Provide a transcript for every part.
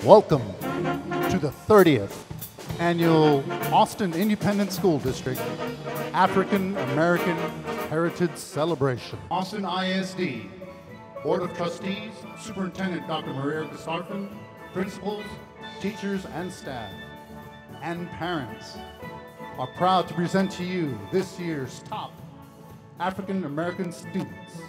Welcome to the 30th Annual Austin Independent School District African American Heritage Celebration. Austin ISD Board of Trustees, Superintendent Dr. Maria Gasarfin, principals, teachers and staff, and parents are proud to present to you this year's top African American students.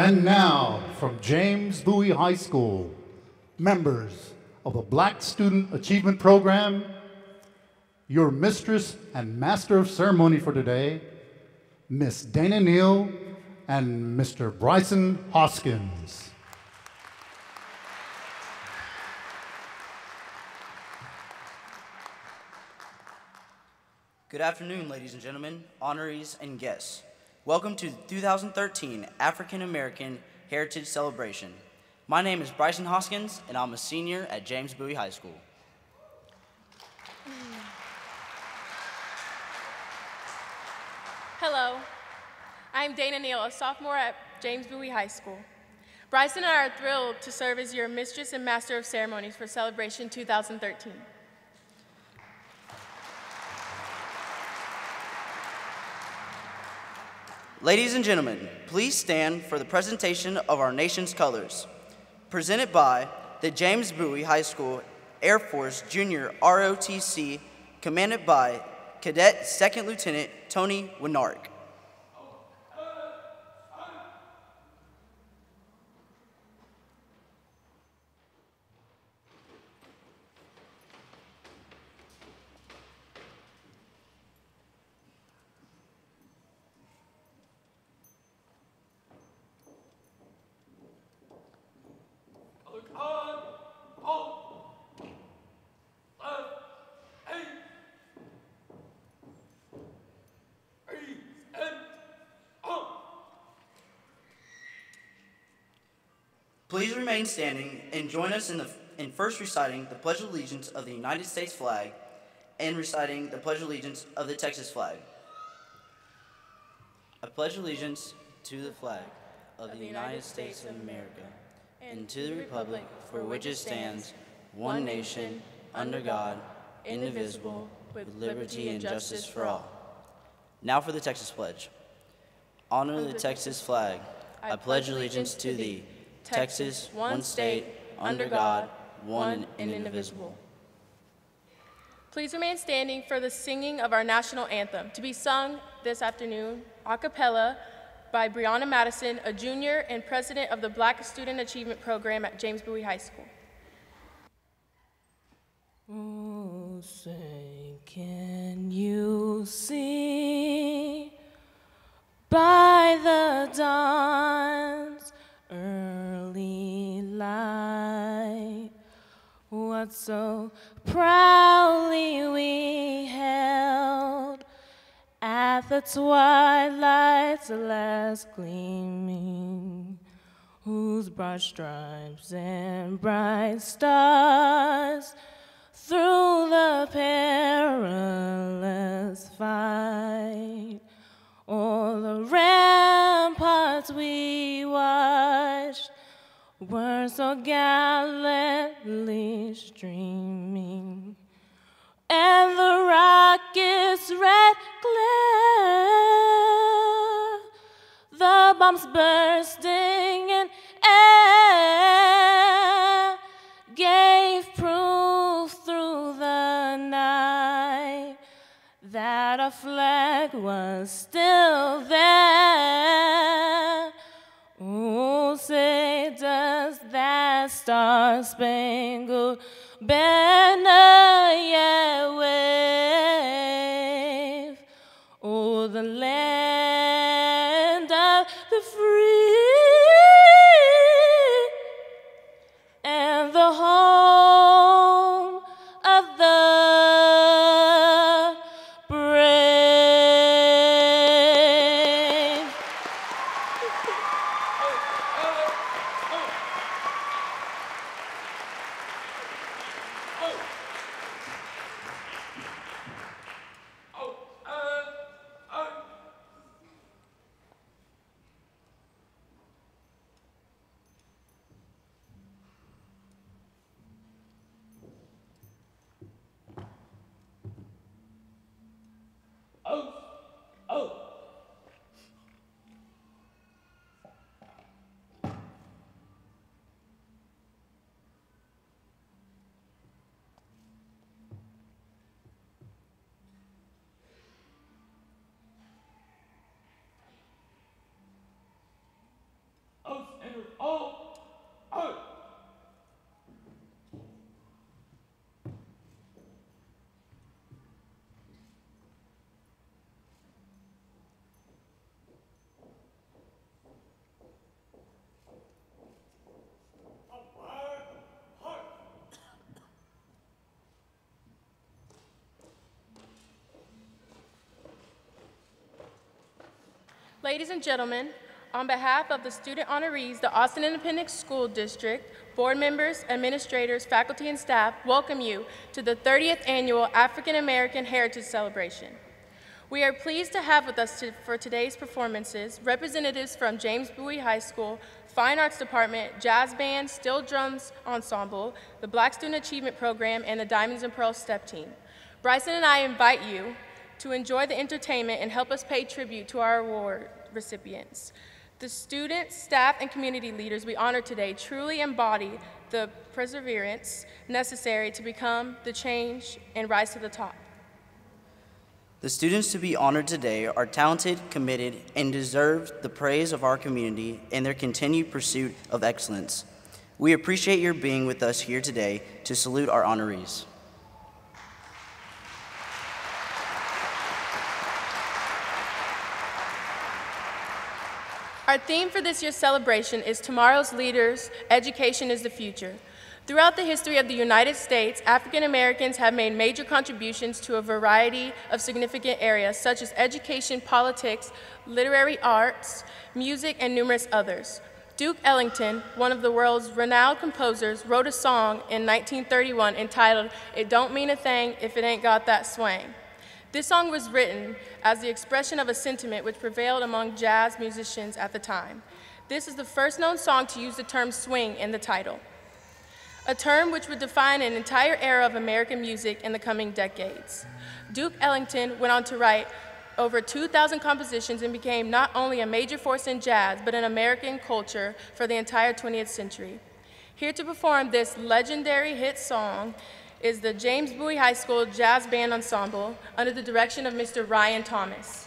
And now, from James Bowie High School, members of the Black Student Achievement Program, your mistress and master of ceremony for today, Miss Dana Neal and Mr. Bryson Hoskins. Good afternoon, ladies and gentlemen, honorees and guests. Welcome to the 2013 African American Heritage Celebration. My name is Bryson Hoskins, and I'm a senior at James Bowie High School. Hello, I'm Dana Neal, a sophomore at James Bowie High School. Bryson and I are thrilled to serve as your mistress and master of ceremonies for Celebration 2013. Ladies and gentlemen, please stand for the presentation of our nation's colors. Presented by the James Bowie High School Air Force Junior ROTC, commanded by Cadet Second Lieutenant Tony Winark. Please remain standing and join us in the in first reciting the Pledge of Allegiance of the United States flag and reciting the Pledge of Allegiance of the Texas flag. I pledge allegiance to the flag of the United States of America and to the republic for which it stands, one nation, under God, indivisible, with liberty and justice for all. Now for the Texas Pledge. Honor the Texas flag. I pledge allegiance to thee, Texas, one state, under God, one and indivisible. Please remain standing for the singing of our national anthem, to be sung this afternoon a cappella by Brianna Madison, a junior and president of the Black Student Achievement Program at James Bowie High School. Oh, say, can you see by the dawn's early light what so proudly we held at the twilight's last gleaming, whose broad stripes and bright stars through the perilous fight o'er the ramparts we watched were so gallantly streaming, and the rocket's red glare, the bombs bursting in air, gave proof through the night that our flag was still there. Oh, say does that star-spangled banner yet wave o'er the land of the free and the home of the brave? Ladies and gentlemen, on behalf of the student honorees, the Austin Independent School District, board members, administrators, faculty, and staff welcome you to the 30th Annual African American Heritage Celebration. We are pleased to have with us for today's performances representatives from James Bowie High School, Fine Arts Department, Jazz Band, Steel Drums Ensemble, the Black Student Achievement Program, and the Diamonds and Pearls Step Team. Bryson and I invite you to enjoy the entertainment and help us pay tribute to our award recipients. The students, staff, and community leaders we honor today truly embody the perseverance necessary to become the change and rise to the top. The students to be honored today are talented, committed, and deserve the praise of our community in their continued pursuit of excellence. We appreciate your being with us here today to salute our honorees. Our theme for this year's celebration is Tomorrow's Leaders, Education is the Future. Throughout the history of the United States, African Americans have made major contributions to a variety of significant areas, such as education, politics, literary arts, music, and numerous others. Duke Ellington, one of the world's renowned composers, wrote a song in 1931 entitled, "It Don't Mean a Thing If It Ain't Got That Swing." This song was written as the expression of a sentiment which prevailed among jazz musicians at the time. This is the first known song to use the term swing in the title, a term which would define an entire era of American music in the coming decades. Duke Ellington went on to write over 2,000 compositions and became not only a major force in jazz, but in American culture for the entire 20th century. Here to perform this legendary hit song is the James Bowie High School Jazz Band Ensemble under the direction of Mr. Ryan Thomas.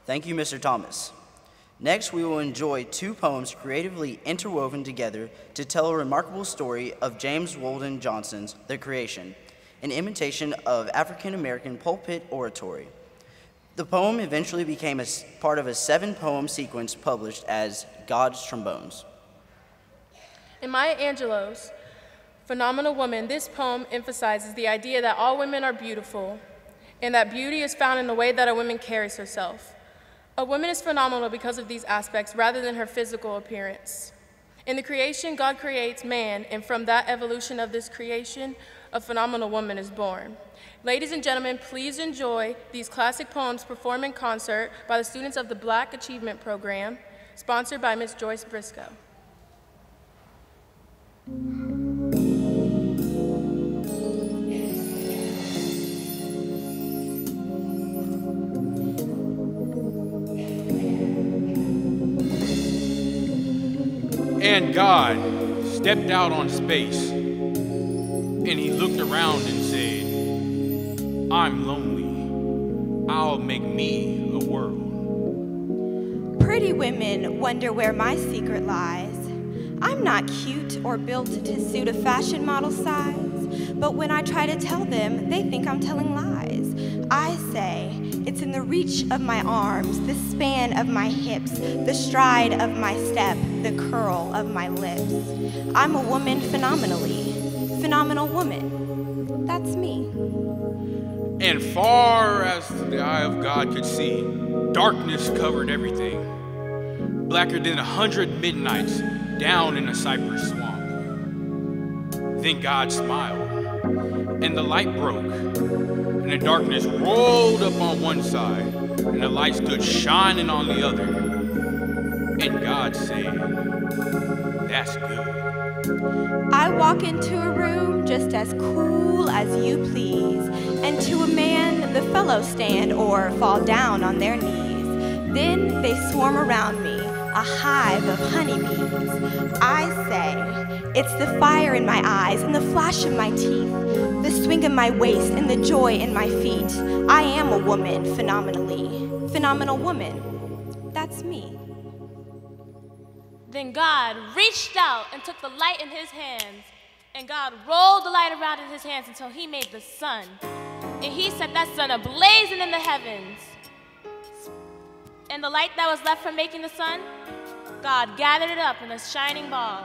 Thank you, Mr. Thomas. Next, we will enjoy two poems creatively interwoven together to tell a remarkable story of James Weldon Johnson's The Creation, an imitation of African-American pulpit oratory. The poem eventually became a part of a 7-poem sequence published as God's Trombones. In Maya Angelou's Phenomenal Woman, this poem emphasizes the idea that all women are beautiful and that beauty is found in the way that a woman carries herself. A woman is phenomenal because of these aspects rather than her physical appearance. In the creation, God creates man, and from that evolution of this creation, a phenomenal woman is born. Ladies and gentlemen, please enjoy these classic poems performed in concert by the students of the Black Achievement Program, sponsored by Ms. Joyce Briscoe. And God stepped out on space, and he looked around and said, "I'm lonely. I'll make me a world." Pretty women wonder where my secret lies. I'm not cute or built to suit a fashion model size, but when I try to tell them, they think I'm telling lies. I say, it's in the reach of my arms, the span of my hips, the stride of my step, the curl of my lips. I'm a woman phenomenally, phenomenal woman. That's me. And far as the eye of God could see, darkness covered everything, blacker than 100 midnights down in a cypress swamp. Then God smiled, and the light broke, and the darkness rolled up on one side, and the light stood shining on the other. And God said, "That's good." I walk into a room just as cool as you please, and to a man the fellows stand or fall down on their knees. Then they swarm around me, a hive of honeybees. I say, it's the fire in my eyes and the flash of my teeth, the swing of my waist and the joy in my feet. I am a woman, phenomenally. Phenomenal woman. That's me. Then God reached out and took the light in his hands, and God rolled the light around in his hands until he made the sun. And he set that sun ablazing in the heavens. And the light that was left from making the sun, God gathered it up in a shining ball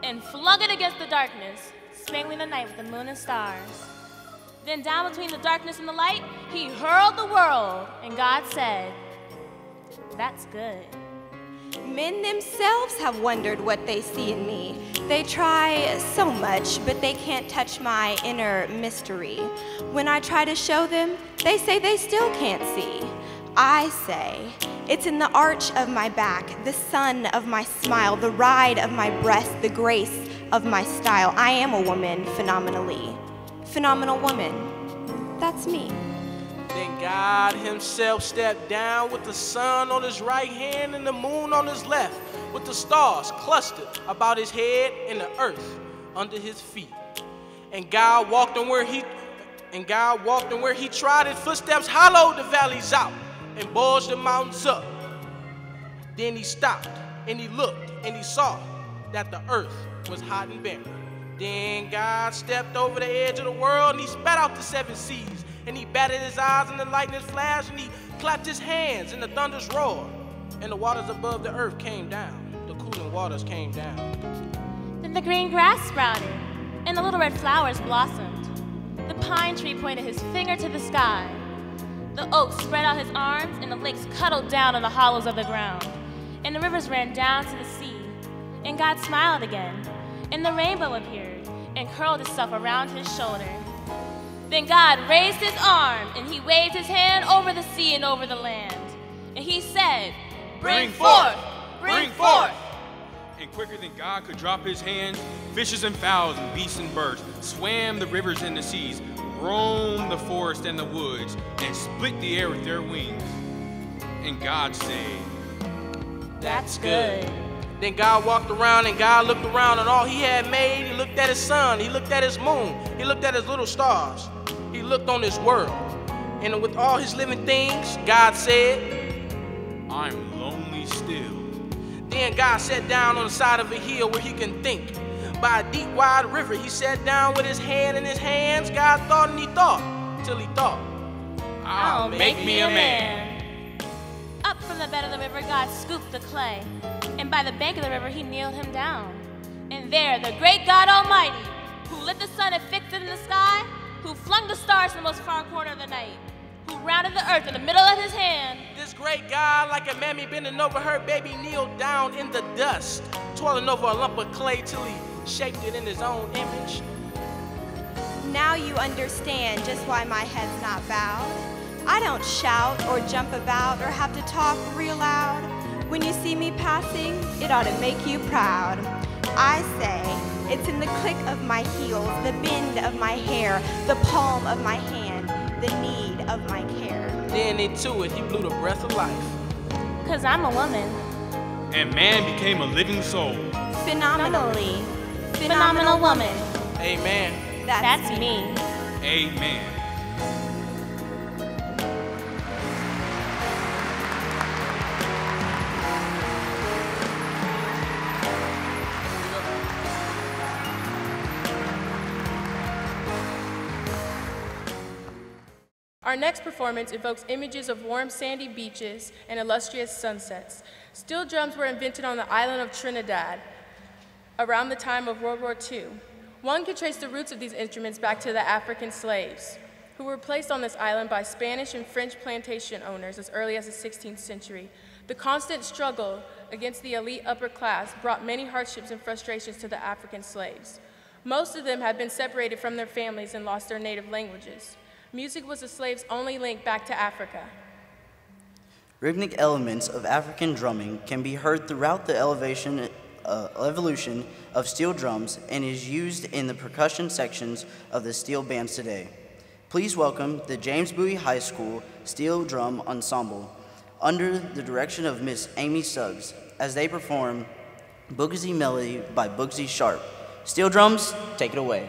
and flung it against the darkness, spangling the night with the moon and stars. Then down between the darkness and the light, he hurled the world, and God said, "That's good." Men themselves have wondered what they see in me. They try so much, but they can't touch my inner mystery. When I try to show them, they say they still can't see. I say, it's in the arch of my back, the sun of my smile, the ride of my breast, the grace of my style. I am a woman, phenomenally. Phenomenal woman. That's me. Then God himself stepped down with the sun on his right hand and the moon on his left, with the stars clustered about his head and the earth under his feet. And God walked on where he trod his footsteps, hollowed the valleys out and bulged the mountains up. Then he stopped and he looked and he saw that the earth was hot and barren. Then God stepped over the edge of the world and he spat out the 7 seas. And he batted his eyes and the lightning flashed, and he clapped his hands and the thunders roared. And the waters above the earth came down. The cooling waters came down. Then the green grass sprouted, and the little red flowers blossomed. The pine tree pointed his finger to the sky. The oak spread out his arms, and the lakes cuddled down in the hollows of the ground. And the rivers ran down to the sea. And God smiled again, and the rainbow appeared and curled itself around his shoulder. Then God raised his arm, and he waved his hand over the sea and over the land. And he said, "Bring forth! Bring forth!" And quicker than God could drop his hand, fishes and fowls and beasts and birds swam the rivers and the seas, roamed the forest and the woods, and split the air with their wings. And God said, "That's good." Then God walked around and God looked around and all he had made. He looked at his sun, he looked at his moon, he looked at his little stars. He looked on his world. And with all his living things, God said, "I'm lonely still." Then God sat down on the side of a hill where he can think. By a deep, wide river, he sat down with his hand in his hands. God thought and he thought, till he thought, I'll make me a man. Up from the bed of the river, God scooped the clay, and by the bank of the river, he kneeled him down. And there, the great God Almighty, who lit the sun and fixed it in the sky, who flung the stars to the most far corner of the night, who rounded the earth in the middle of his hand. This great God, like a mammy bending over her baby, kneeled down in the dust, toiling over a lump of clay till he shaped it in his own image. Now you understand just why my head's not bowed. I don't shout or jump about or have to talk real loud. When you see me passing, it ought to make you proud. I say, it's in the click of my heels, the bend of my hair, the palm of my hand, the need of my care. Then into it, he blew the breath of life. 'Cause I'm a woman. And man became a living soul. Phenomenally. Phenomenal woman. Amen. That's me. Amen. Our next performance evokes images of warm sandy beaches and illustrious sunsets. Steel drums were invented on the island of Trinidad around the time of World War II. One can trace the roots of these instruments back to the African slaves, who were placed on this island by Spanish and French plantation owners as early as the 16th century. The constant struggle against the elite upper class brought many hardships and frustrations to the African slaves. Most of them had been separated from their families and lost their native languages. Music was the slaves' only link back to Africa. Rhythmic elements of African drumming can be heard throughout the evolution of steel drums and is used in the percussion sections of the steel bands today. Please welcome the James Bowie High School Steel Drum Ensemble under the direction of Miss Amy Suggs as they perform Boogsy Melody by Boogsy Sharp. Steel drums, take it away.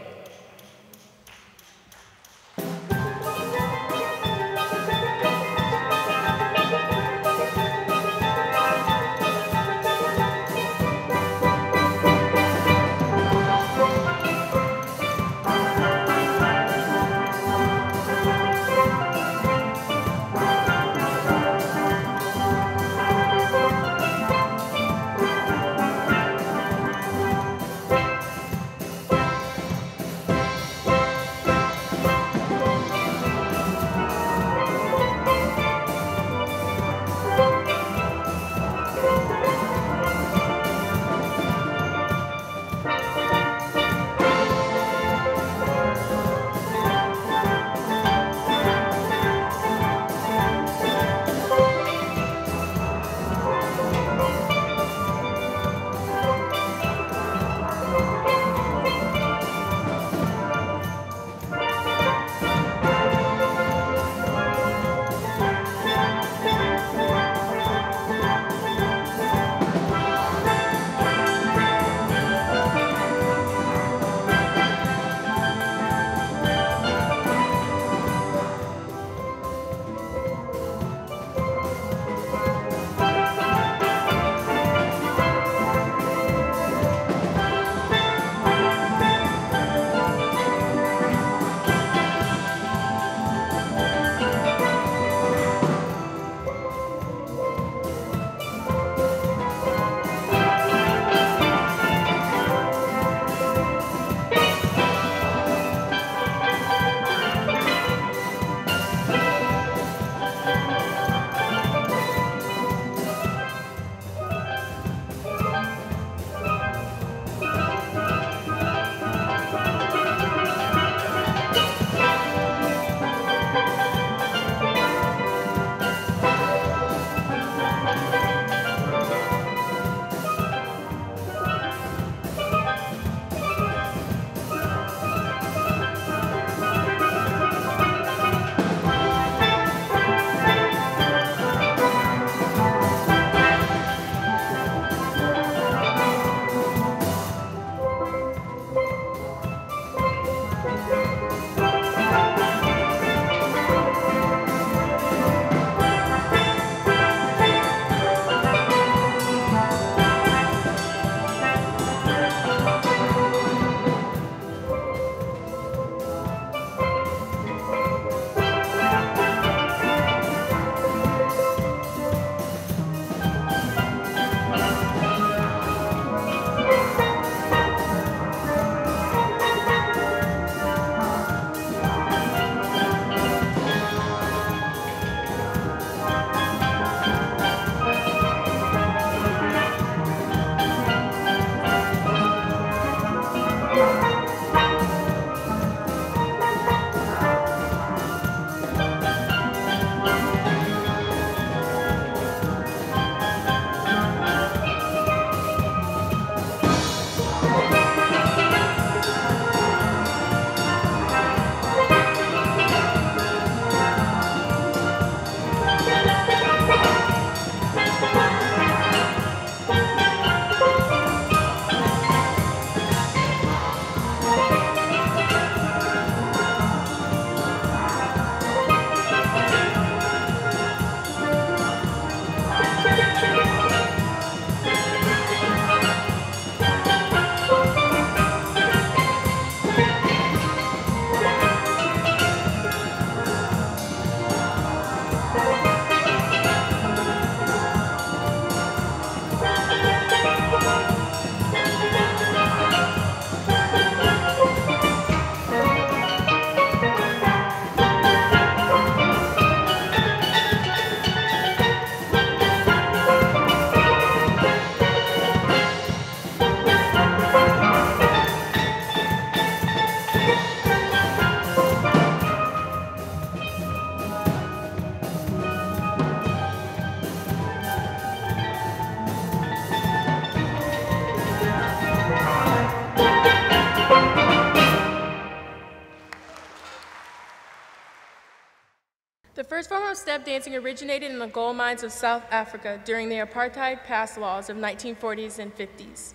first form of step dancing originated in the gold mines of South Africa during the apartheid pass laws of 1940s and 50s.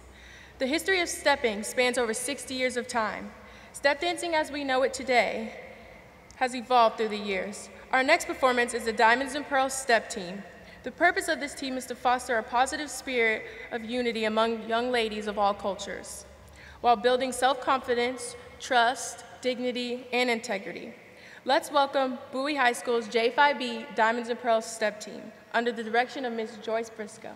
The history of stepping spans over 60 years of time. Step dancing as we know it today has evolved through the years. Our next performance is the Diamonds and Pearls Step Team. The purpose of this team is to foster a positive spirit of unity among young ladies of all cultures, while building self-confidence, trust, dignity, and integrity. Let's welcome Bowie High School's J5B Diamonds and Pearls Step Team, under the direction of Ms. Joyce Briscoe.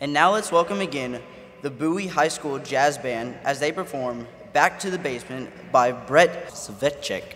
And now let's welcome again the Bowie High School Jazz Band as they perform Back to the Basement by Brett Svetchek.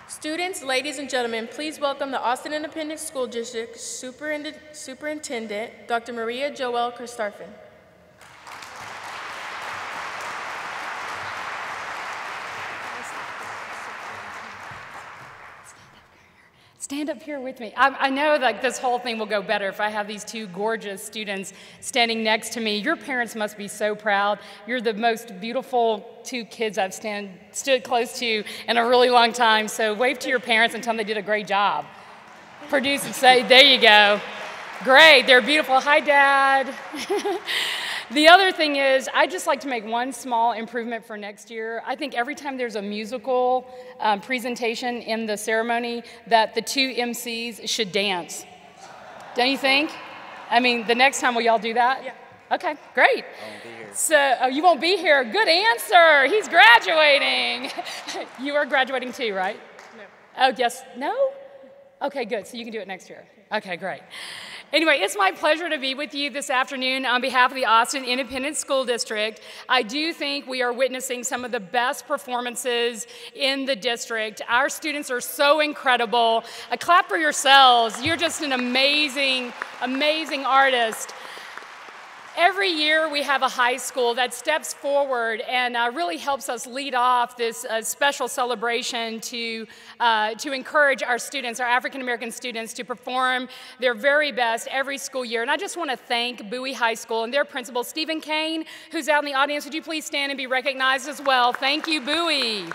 Students, ladies and gentlemen, please welcome the Austin Independent School District Superintendent, Dr. Maria Joelle Christarfin. Stand up here with me. I know like this whole thing will go better if I have these two gorgeous students standing next to me. Your parents must be so proud. You're the most beautiful two kids I've stood close to in a really long time. So wave to your parents and tell them they did a great job. Produce and say, there you go. Great, they're beautiful. Hi, Dad. The other thing is, I'd just like to make one small improvement for next year. I think every time there's a musical presentation in the ceremony, that the two MCs should dance. Don't you think? I mean, the next time, will y'all do that? Yeah. Okay, great. I won't be here. So, oh, you won't be here. Good answer. He's graduating. You are graduating too, right? No. Oh, yes. No? Okay, good. So you can do it next year. Okay, great. Anyway, it's my pleasure to be with you this afternoon on behalf of the Austin Independent School District. I do think we are witnessing some of the best performances in the district. Our students are so incredible. A clap for yourselves. You're just an amazing, amazing artist. Every year we have a high school that steps forward and really helps us lead off this special celebration to encourage our students, our African American students, to perform their very best every school year. And I just want to thank Bowie High School and their principal, Stephen Kane, who's out in the audience. Would you please stand and be recognized as well? Thank you, Bowie.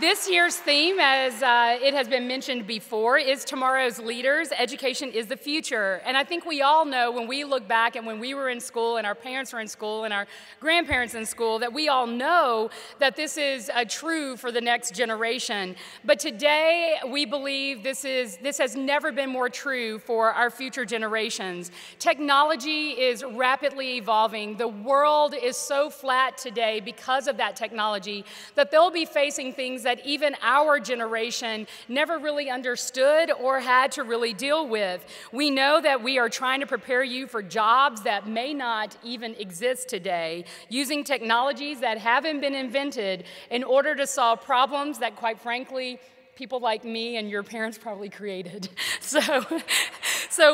This year's theme, as it has been mentioned before, is Tomorrow's Leaders. Education is the future. And I think we all know when we look back and when we were in school and our parents were in school and our grandparents in school, that we all know that this is true for the next generation. But today, we believe this has never been more true for our future generations. Technology is rapidly evolving. The world is so flat today because of that technology that they'll be facing things that even our generation never really understood or had to really deal with. We know that we are trying to prepare you for jobs that may not even exist today, using technologies that haven't been invented in order to solve problems that, quite frankly, people like me and your parents probably created. So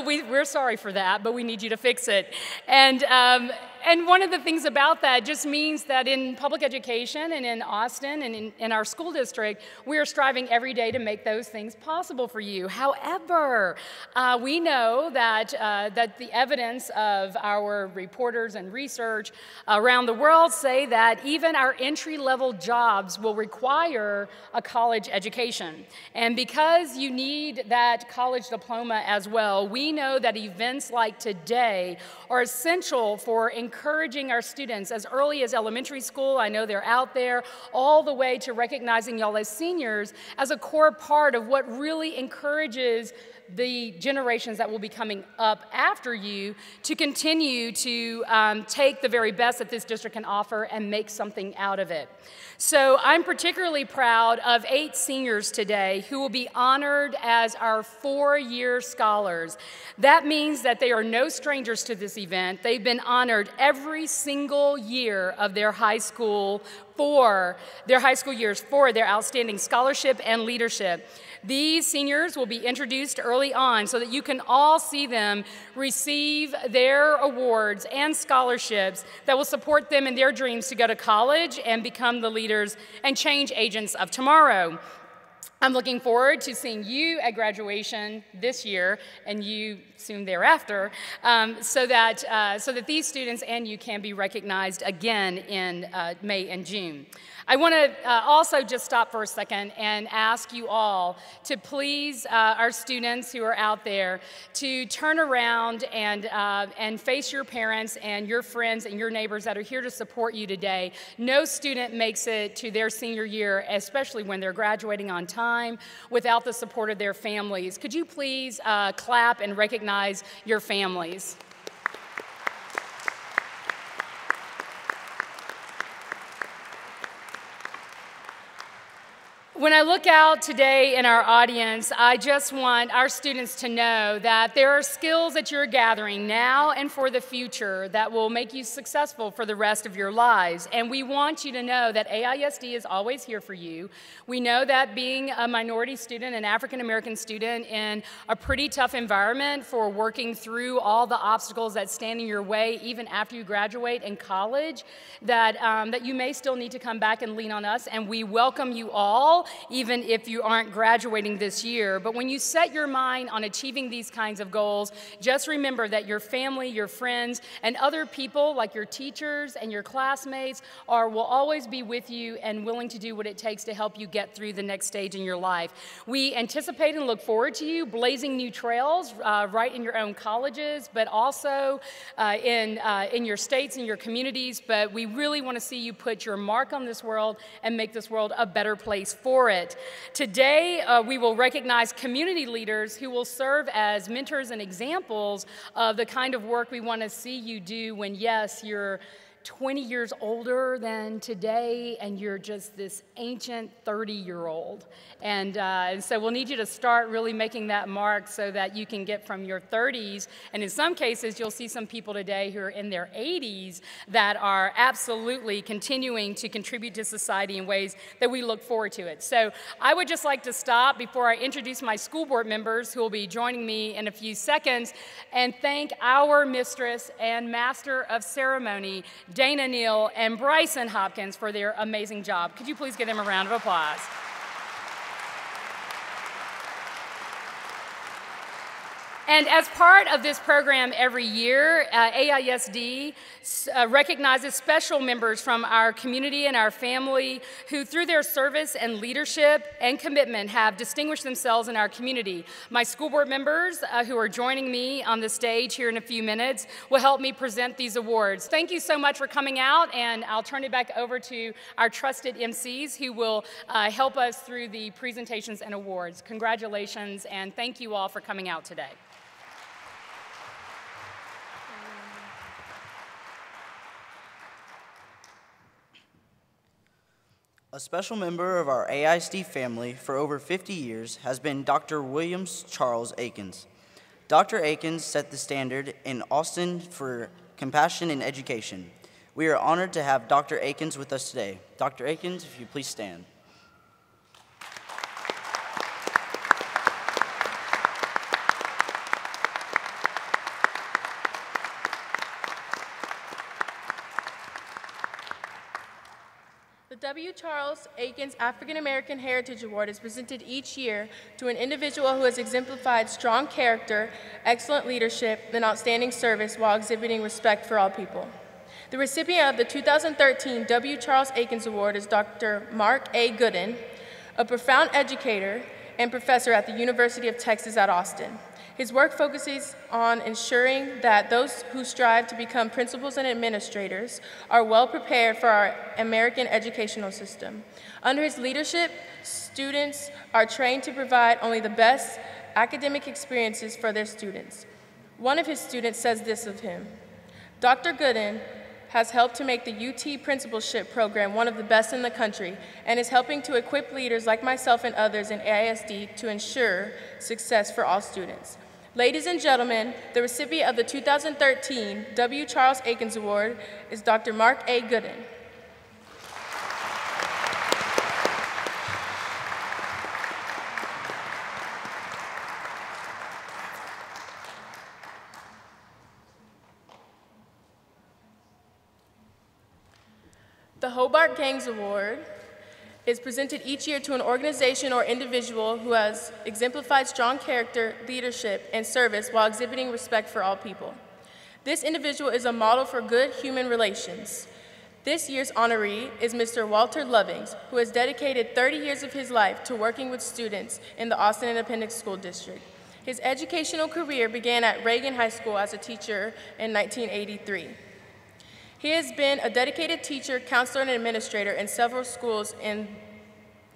we're sorry for that, but we need you to fix it. And And one of the things about that just means that in public education and in Austin and in our school district, we are striving every day to make those things possible for you. However, we know that, that the evidence of our reporters and research around the world say that even our entry-level jobs will require a college education. And because you need that college diploma as well, we know that events like today are essential for encouraging our students as early as elementary school. I know they're out there, all the way to recognizing y'all as seniors as a core part of what really encourages the generations that will be coming up after you to continue to take the very best that this district can offer and make something out of it. So I'm particularly proud of 8 seniors today who will be honored as our 4-year scholars. That means that they are no strangers to this event. They've been honored every single year of their high school years for their outstanding scholarship and leadership. These seniors will be introduced early on so that you can all see them receive their awards and scholarships that will support them in their dreams to go to college and become the leaders and change agents of tomorrow. I'm looking forward to seeing you at graduation this year and you soon thereafter, so that these students and you can be recognized again in May and June. I want to also just stop for a second and ask you all to please, our students who are out there, to turn around and face your parents and your friends and your neighbors that are here to support you today. No student makes it to their senior year, especially when they're graduating on time, without the support of their families. Could you please clap and recognize your families? When I look out today in our audience, I just want our students to know that there are skills that you're gathering now and for the future that will make you successful for the rest of your lives. And we want you to know that AISD is always here for you. We know that being a minority student, an African-American student in a pretty tough environment for working through all the obstacles that stand in your way even after you graduate in college, that you may still need to come back and lean on us, and we welcome you all, even if you aren't graduating this year. But when you set your mind on achieving these kinds of goals, just remember that your family, your friends, and other people like your teachers and your classmates will always be with you and willing to do what it takes to help you get through the next stage in your life. We anticipate and look forward to you blazing new trails right in your own colleges, but also in your states and your communities. But we really want to see you put your mark on this world and make this world a better place for it. Today, we will recognize community leaders who will serve as mentors and examples of the kind of work we want to see you do when, yes, you're 20 years older than today and you're just this ancient 30-year-old. And so we'll need you to start really making that mark so that you can get from your 30s, and in some cases you'll see some people today who are in their 80s that are absolutely continuing to contribute to society in ways that we look forward to it. So I would just like to stop before I introduce my school board members who will be joining me in a few seconds and thank our mistress and master of ceremony, Dana Neal and Bryson Hopkins, for their amazing job. Could you please give them a round of applause? And as part of this program every year, AISD recognizes special members from our community and our family who, through their service and leadership and commitment, have distinguished themselves in our community. My school board members, who are joining me on the stage here in a few minutes, will help me present these awards. Thank you so much for coming out, and I'll turn it back over to our trusted MCs who will help us through the presentations and awards. Congratulations, and thank you all for coming out today. A special member of our AISD family for over 50 years has been Dr. Williams Charles Akins. Dr. Akins set the standard in Austin for compassion in education. We are honored to have Dr. Akins with us today. Dr. Akins, if you please stand. The W. Charles Aikens African American Heritage Award is presented each year to an individual who has exemplified strong character, excellent leadership, and outstanding service while exhibiting respect for all people. The recipient of the 2013 W. Charles Aikens Award is Dr. Mark A. Gooden, a profound educator and professor at the University of Texas at Austin. His work focuses on ensuring that those who strive to become principals and administrators are well prepared for our American educational system. Under his leadership, students are trained to provide only the best academic experiences for their students. One of his students says this of him: Dr. Gooden has helped to make the UT Principalship Program one of the best in the country and is helping to equip leaders like myself and others in AISD to ensure success for all students. Ladies and gentlemen, the recipient of the 2013 W. Charles Aikens Award is Dr. Mark A. Gooden. The Hobart Gangs Award is presented each year to an organization or individual who has exemplified strong character, leadership, and service while exhibiting respect for all people. This individual is a model for good human relations. This year's honoree is Mr. Walter Lovings, who has dedicated 30 years of his life to working with students in the Austin Independent School District. His educational career began at Reagan High School as a teacher in 1983. He has been a dedicated teacher, counselor, and administrator in several schools in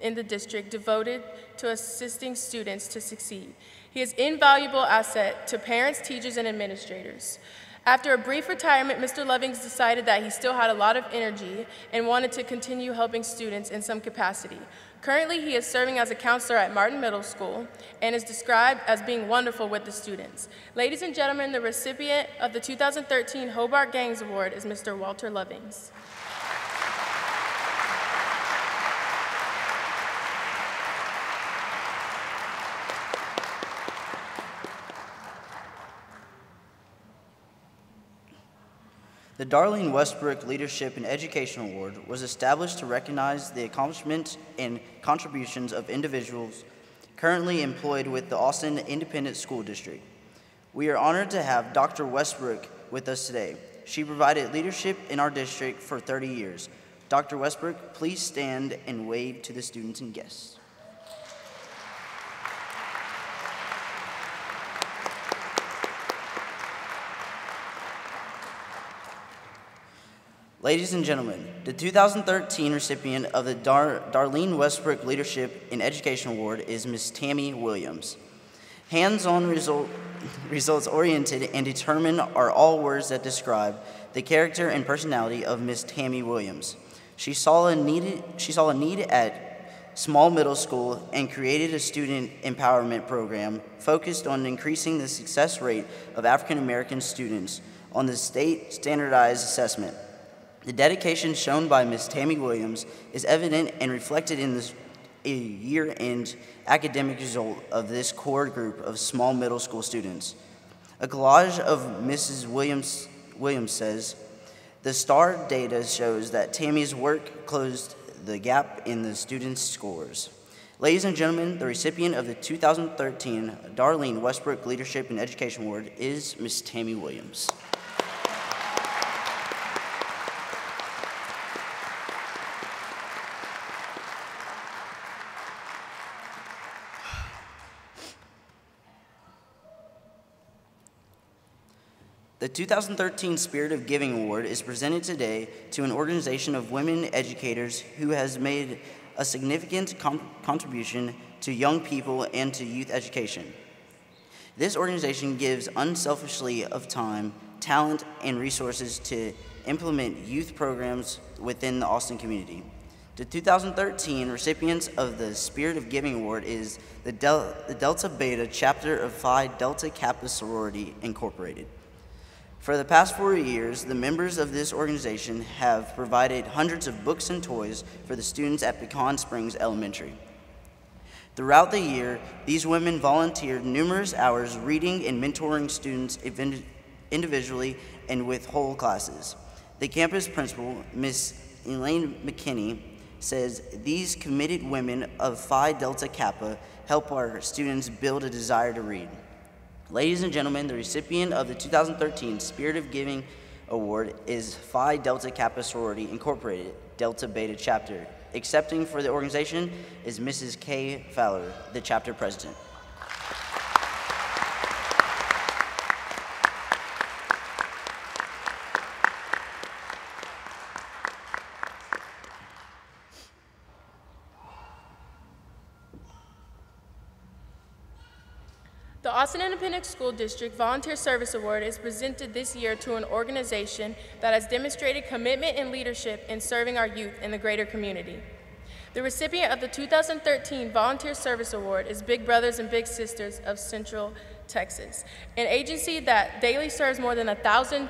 the district devoted to assisting students to succeed. He is an invaluable asset to parents, teachers, and administrators. After a brief retirement, Mr. Lovings decided that he still had a lot of energy and wanted to continue helping students in some capacity. Currently, he is serving as a counselor at Martin Middle School and is described as being wonderful with the students. Ladies and gentlemen, the recipient of the 2013 Hobart Gangs Award is Mr. Walter Lovings. The Darlene Westbrook Leadership and Education Award was established to recognize the accomplishments and contributions of individuals currently employed with the Austin Independent School District. We are honored to have Dr. Westbrook with us today. She provided leadership in our district for 30 years. Dr. Westbrook, please stand and wave to the students and guests. Ladies and gentlemen, the 2013 recipient of the Darlene Westbrook Leadership in Education Award is Ms. Tammy Williams. Hands-on, results-oriented, and determined are all words that describe the character and personality of Ms. Tammy Williams. She saw a need at small middle school and created a student empowerment program focused on increasing the success rate of African American students on the state standardized assessment. The dedication shown by Ms. Tammy Williams is evident and reflected in the year-end academic result of this core group of small middle school students. A collage of Mrs. Williams says, "The STAR data shows that Tammy's work closed the gap in the students' scores." Ladies and gentlemen, the recipient of the 2013 Darlene Westbrook Leadership and Education Award is Ms. Tammy Williams. The 2013 Spirit of Giving Award is presented today to an organization of women educators who has made a significant contribution to young people and to youth education. This organization gives unselfishly of time, talent, and resources to implement youth programs within the Austin community. The 2013 recipients of the Spirit of Giving Award is the Delta Beta chapter of Phi Delta Kappa Sorority Incorporated. For the past 4 years, the members of this organization have provided hundreds of books and toys for the students at Pecan Springs Elementary. Throughout the year, these women volunteered numerous hours reading and mentoring students individually and with whole classes. The campus principal, Ms. Elaine McKinney, says, "These committed women of Phi Delta Kappa help our students build a desire to read." Ladies and gentlemen, the recipient of the 2013 Spirit of Giving Award is Phi Delta Kappa Sorority Incorporated, Delta Beta Chapter. Accepting for the organization is Mrs. Kay Fowler, the chapter president. The Austin Independent School District Volunteer Service Award is presented this year to an organization that has demonstrated commitment and leadership in serving our youth in the greater community. The recipient of the 2013 Volunteer Service Award is Big Brothers and Big Sisters of Central Texas, an agency that daily serves more than 1,000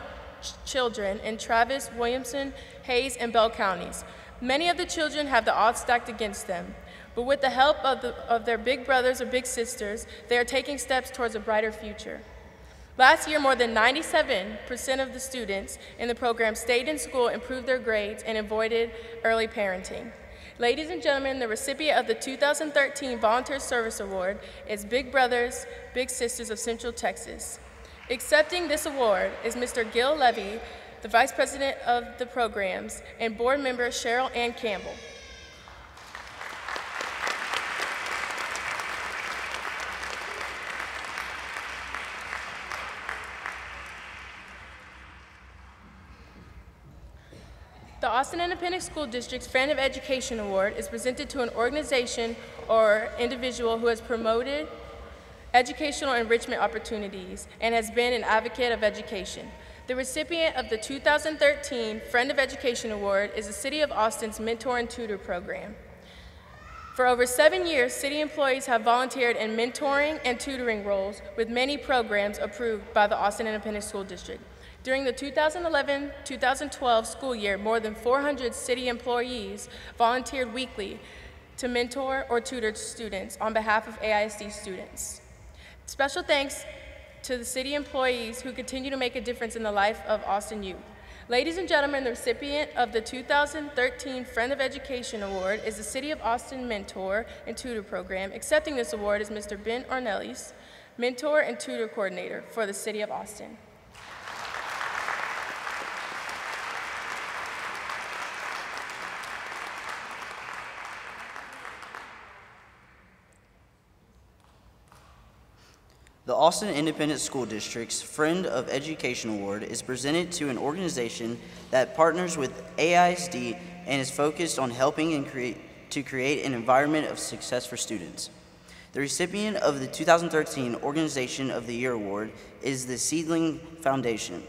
children in Travis, Williamson, Hayes, and Bell counties. Many of the children have the odds stacked against them, but with the help of their big brothers or big sisters, they are taking steps towards a brighter future. Last year, more than 97% of the students in the program stayed in school, improved their grades, and avoided early parenting. Ladies and gentlemen, the recipient of the 2013 Volunteer Service Award is Big Brothers, Big Sisters of Central Texas. Accepting this award is Mr. Gil Levy, the Vice President of the programs, and board member Cheryl Ann Campbell. The Austin Independent School District's Friend of Education Award is presented to an organization or individual who has promoted educational enrichment opportunities and has been an advocate of education. The recipient of the 2013 Friend of Education Award is the City of Austin's Mentor and Tutor Program. For over 7 years, city employees have volunteered in mentoring and tutoring roles with many programs approved by the Austin Independent School District. During the 2011-2012 school year, more than 400 city employees volunteered weekly to mentor or tutor students on behalf of AISD students. Special thanks to the city employees who continue to make a difference in the life of Austin youth. Ladies and gentlemen, the recipient of the 2013 Friend of Education Award is the City of Austin Mentor and Tutor Program. Accepting this award is Mr. Ben Arnellis, Mentor and Tutor Coordinator for the City of Austin. The Austin Independent School District's Friend of Education Award is presented to an organization that partners with AISD and is focused on helping and create an environment of success for students. The recipient of the 2013 Organization of the Year Award is the Seedling Foundation.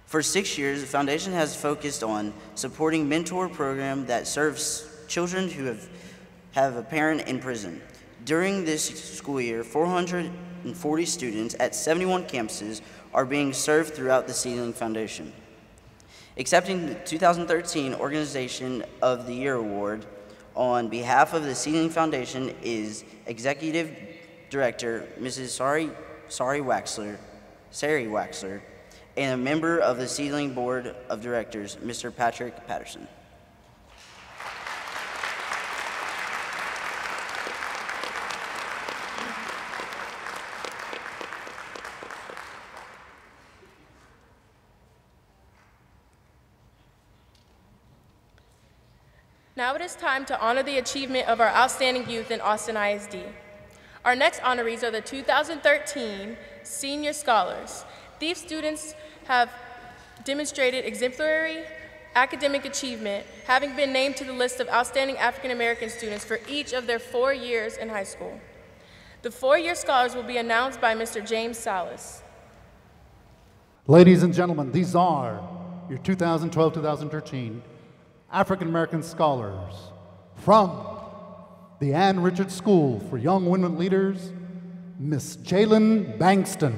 For 6 years, the foundation has focused on supporting mentor program that serves children who have a parent in prison. During this school year, 440 students at 71 campuses are being served throughout the Seedling Foundation. Accepting the 2013 Organization of the Year Award on behalf of the Seedling Foundation is Executive Director Mrs. Sari Waxler, and a member of the Seedling Board of Directors, Mr. Patrick Patterson. Now it is time to honor the achievement of our outstanding youth in Austin ISD. Our next honorees are the 2013 Senior Scholars. These students have demonstrated exemplary academic achievement, having been named to the list of outstanding African American students for each of their 4 years in high school. The 4-year scholars will be announced by Mr. James Salas. Ladies and gentlemen, these are your 2012-2013 African American Scholars from the Ann Richards School for Young Women Leaders, Miss Jalen Bankston.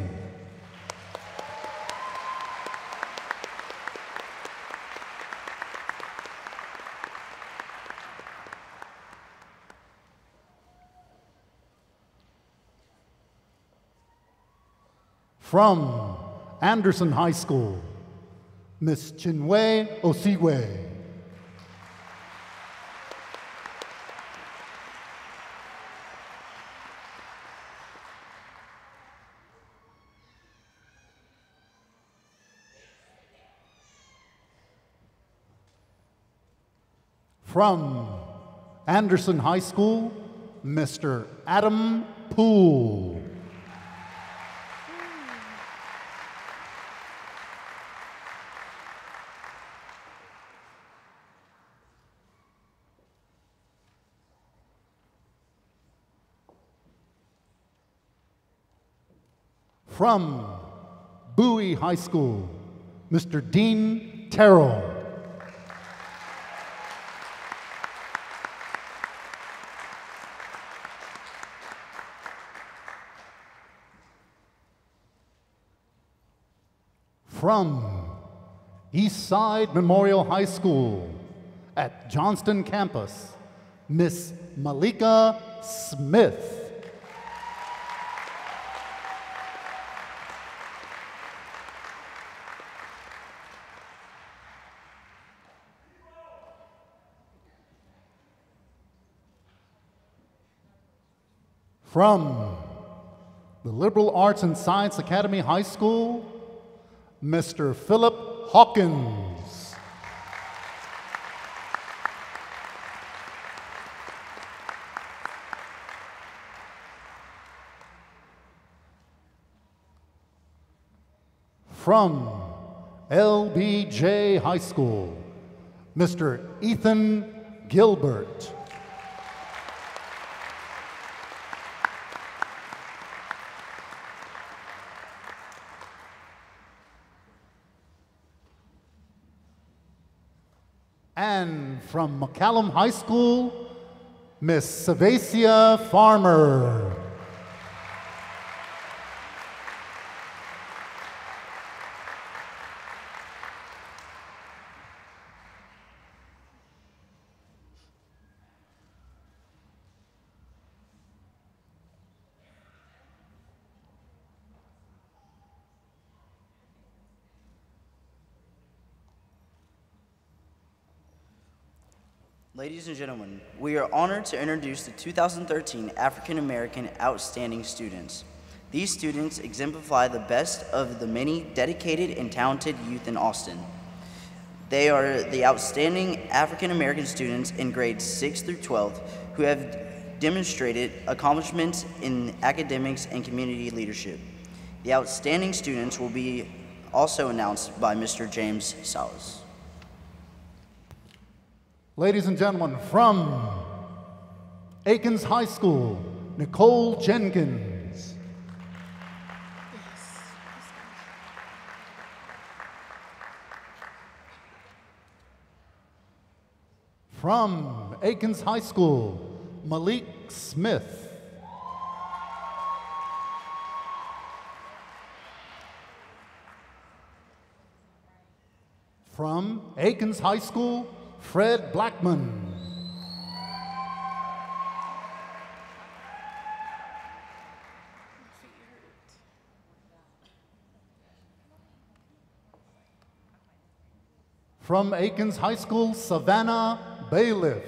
From Anderson High School, Miss Chinwe Osigwe. From Anderson High School, Mr. Adam Poole. From Bowie High School, Mr. Dean Terrell. From Eastside Memorial High School at Johnston Campus, Miss Malika Smith. From the Liberal Arts and Science Academy High School, Mr. Philip Hawkins. From LBJ High School, Mr. Ethan Gilbert. And from McCallum High School, Miss Savacia Farmer. Ladies and gentlemen, we are honored to introduce the 2013 African American Outstanding Students. These students exemplify the best of the many dedicated and talented youth in Austin. They are the outstanding African American students in grades 6 through 12 who have demonstrated accomplishments in academics and community leadership. The outstanding students will be also announced by Mr. James Salas. Ladies and gentlemen, from Aikens High School, Nicole Jenkins. From Aikens High School, Malik Smith. From Aikens High School, Fred Blackman. From Aikens High School, Savannah Bailiff.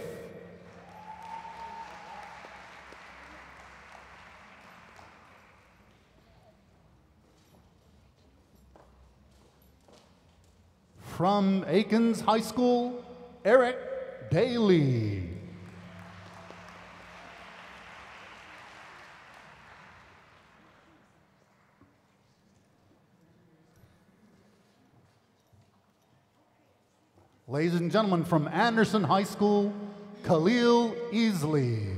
From Aikens High School, Eric Daly. Ladies and gentlemen, from Anderson High School, Khalil Easley.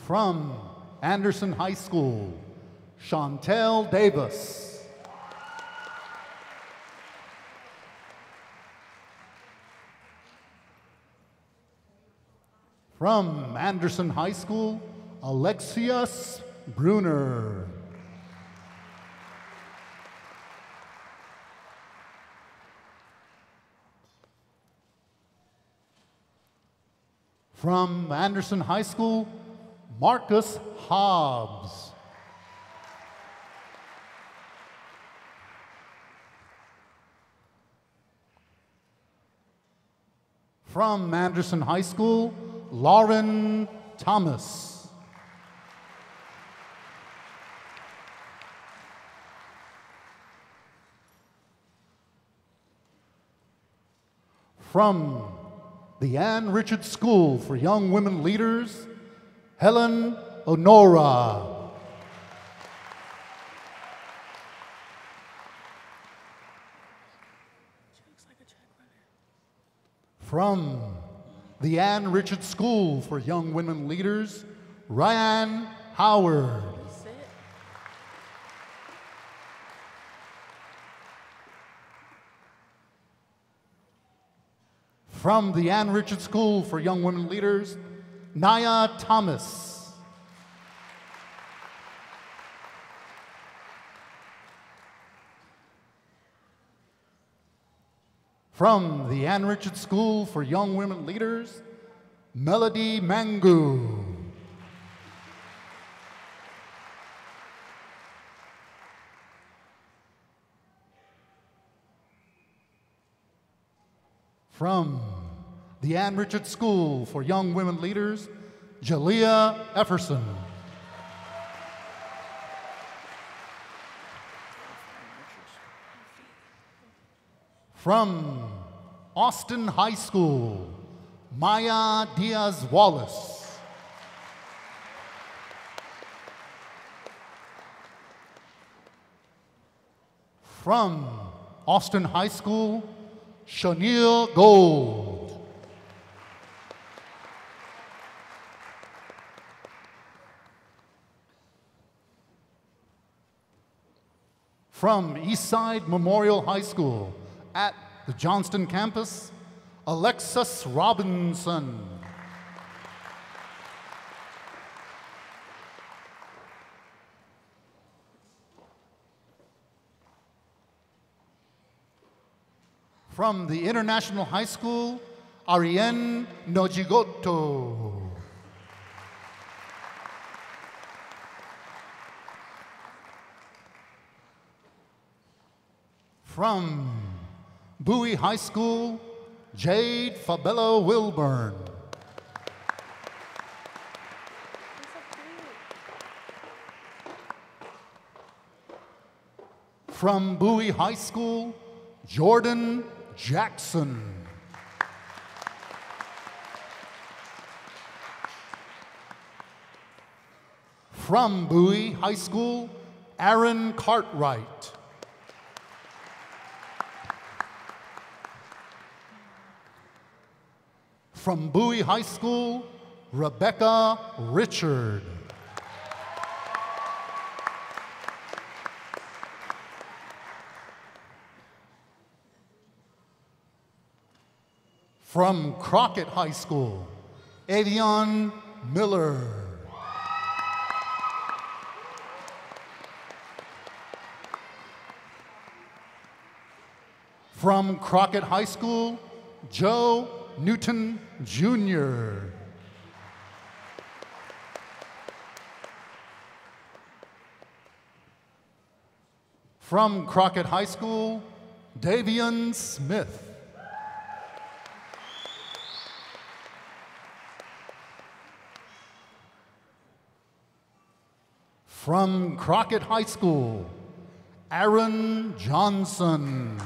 From Anderson High School, Chantel Davis. From Anderson High School, Alexius Bruner. From Anderson High School, Marcus Hobbs. From Anderson High School, Lauren Thomas. From the Ann Richards School for Young Women Leaders, Helen Honora. From the Ann Richards School for Young Women Leaders, Ryan Howard. From the Ann Richards School for Young Women Leaders, Naya Thomas. From the Ann Richards School for Young Women Leaders, Melody Mangu. From the Ann Richards School for Young Women Leaders, Jalea Efferson. From Austin High School, Maya Diaz-Wallace. From Austin High School, Shaniel Gold. From Eastside Memorial High School at the Johnston campus, Alexis Robinson. From the International High School, Ariane Nojigoto. From Bowie High School, Jade Fabella Wilburn. From Bowie High School, Jordan Jackson. From Bowie High School, Aaron Cartwright. From Bowie High School, Rebecca Richard. From Crockett High School, Avion Miller. From Crockett High School, Joe Newton Jr. From Crockett High School, Davian Smith. From Crockett High School, Aaron Johnson.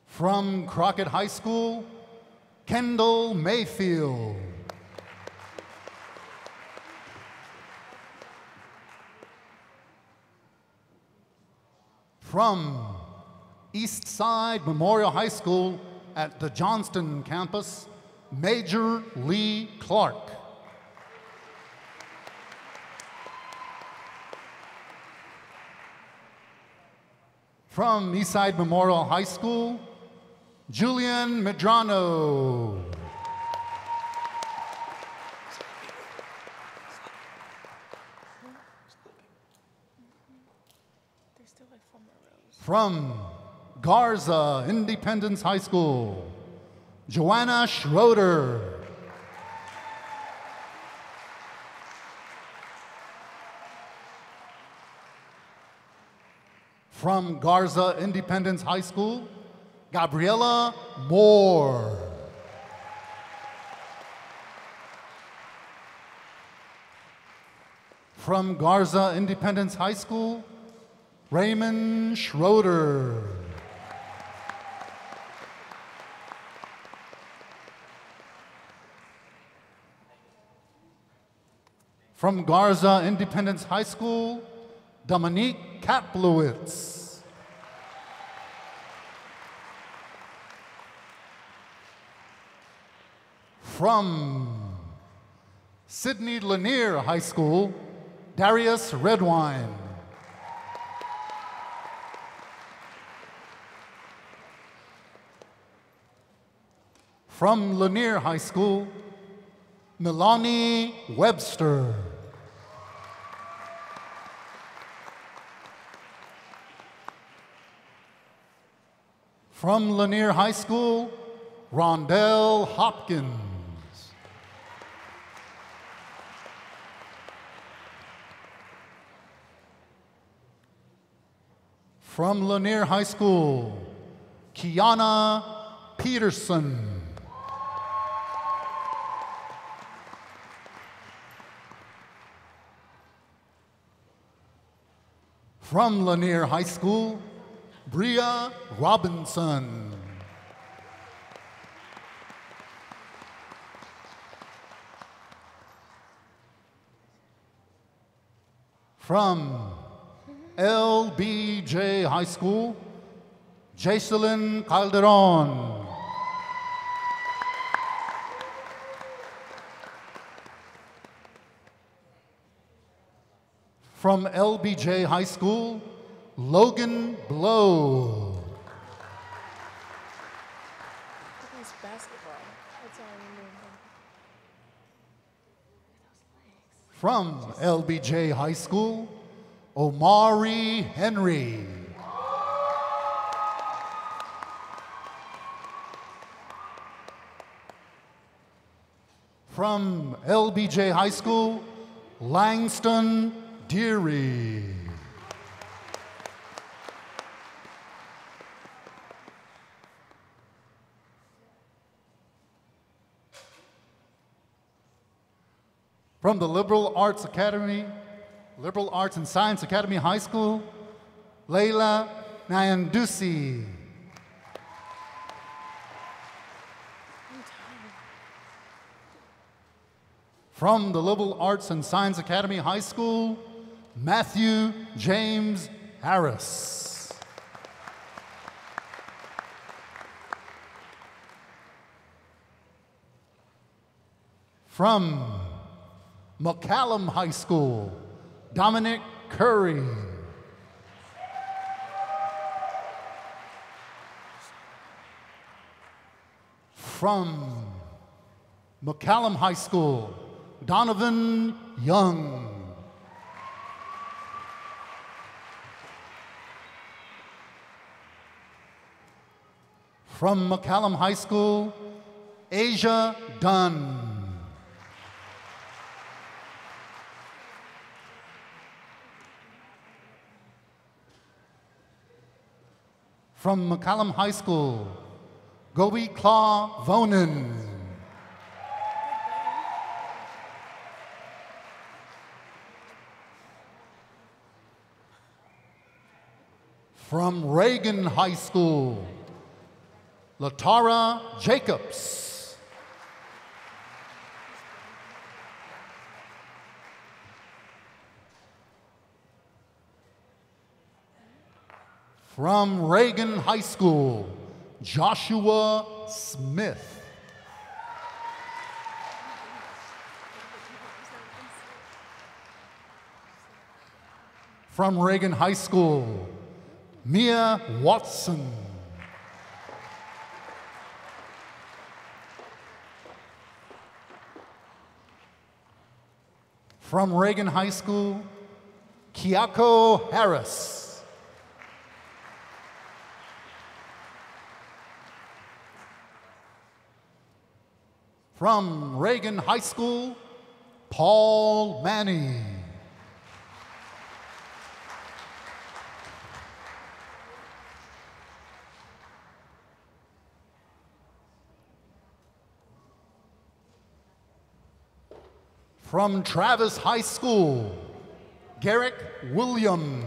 From Crockett High School, Kendall Mayfield. From Eastside Memorial High School at the Johnston campus, Major Lee Clark. From Eastside Memorial High School, Julian Medrano. From Garza Independence High School, Joanna Schroeder. From Garza Independence High School, Gabriella Moore. From Garza Independence High School, Raymond Schroeder. From Garza Independence High School, Dominique Kaplowitz. From Sidney Lanier High School, Darius Redwine. From Lanier High School, Milani Webster. From Lanier High School, Rondell Hopkins. From Lanier High School, Kiana Peterson. From Lanier High School, Bria Robinson. From LBJ High School, Jacelyn Calderon. From LBJ High School, Logan Blow. From LBJ High School, Omari Henry. From LBJ High School, Langston Deary. From the Liberal Arts and Science Academy High School, Leila Nyandusi. From the Liberal Arts and Science Academy High School, Matthew James Harris. From McCallum High School, Dominic Curry. From McCallum High School, Donovan Young. From McCallum High School, Asia Dunn. From McCallum High School, Gobi Claw Vonen. From Reagan High School, Latara Jacobs. From Reagan High School, Joshua Smith. From Reagan High School, Mia Watson. From Reagan High School, Kiako Harris. From Reagan High School, Paul Manny. From Travis High School, Garrick Williams.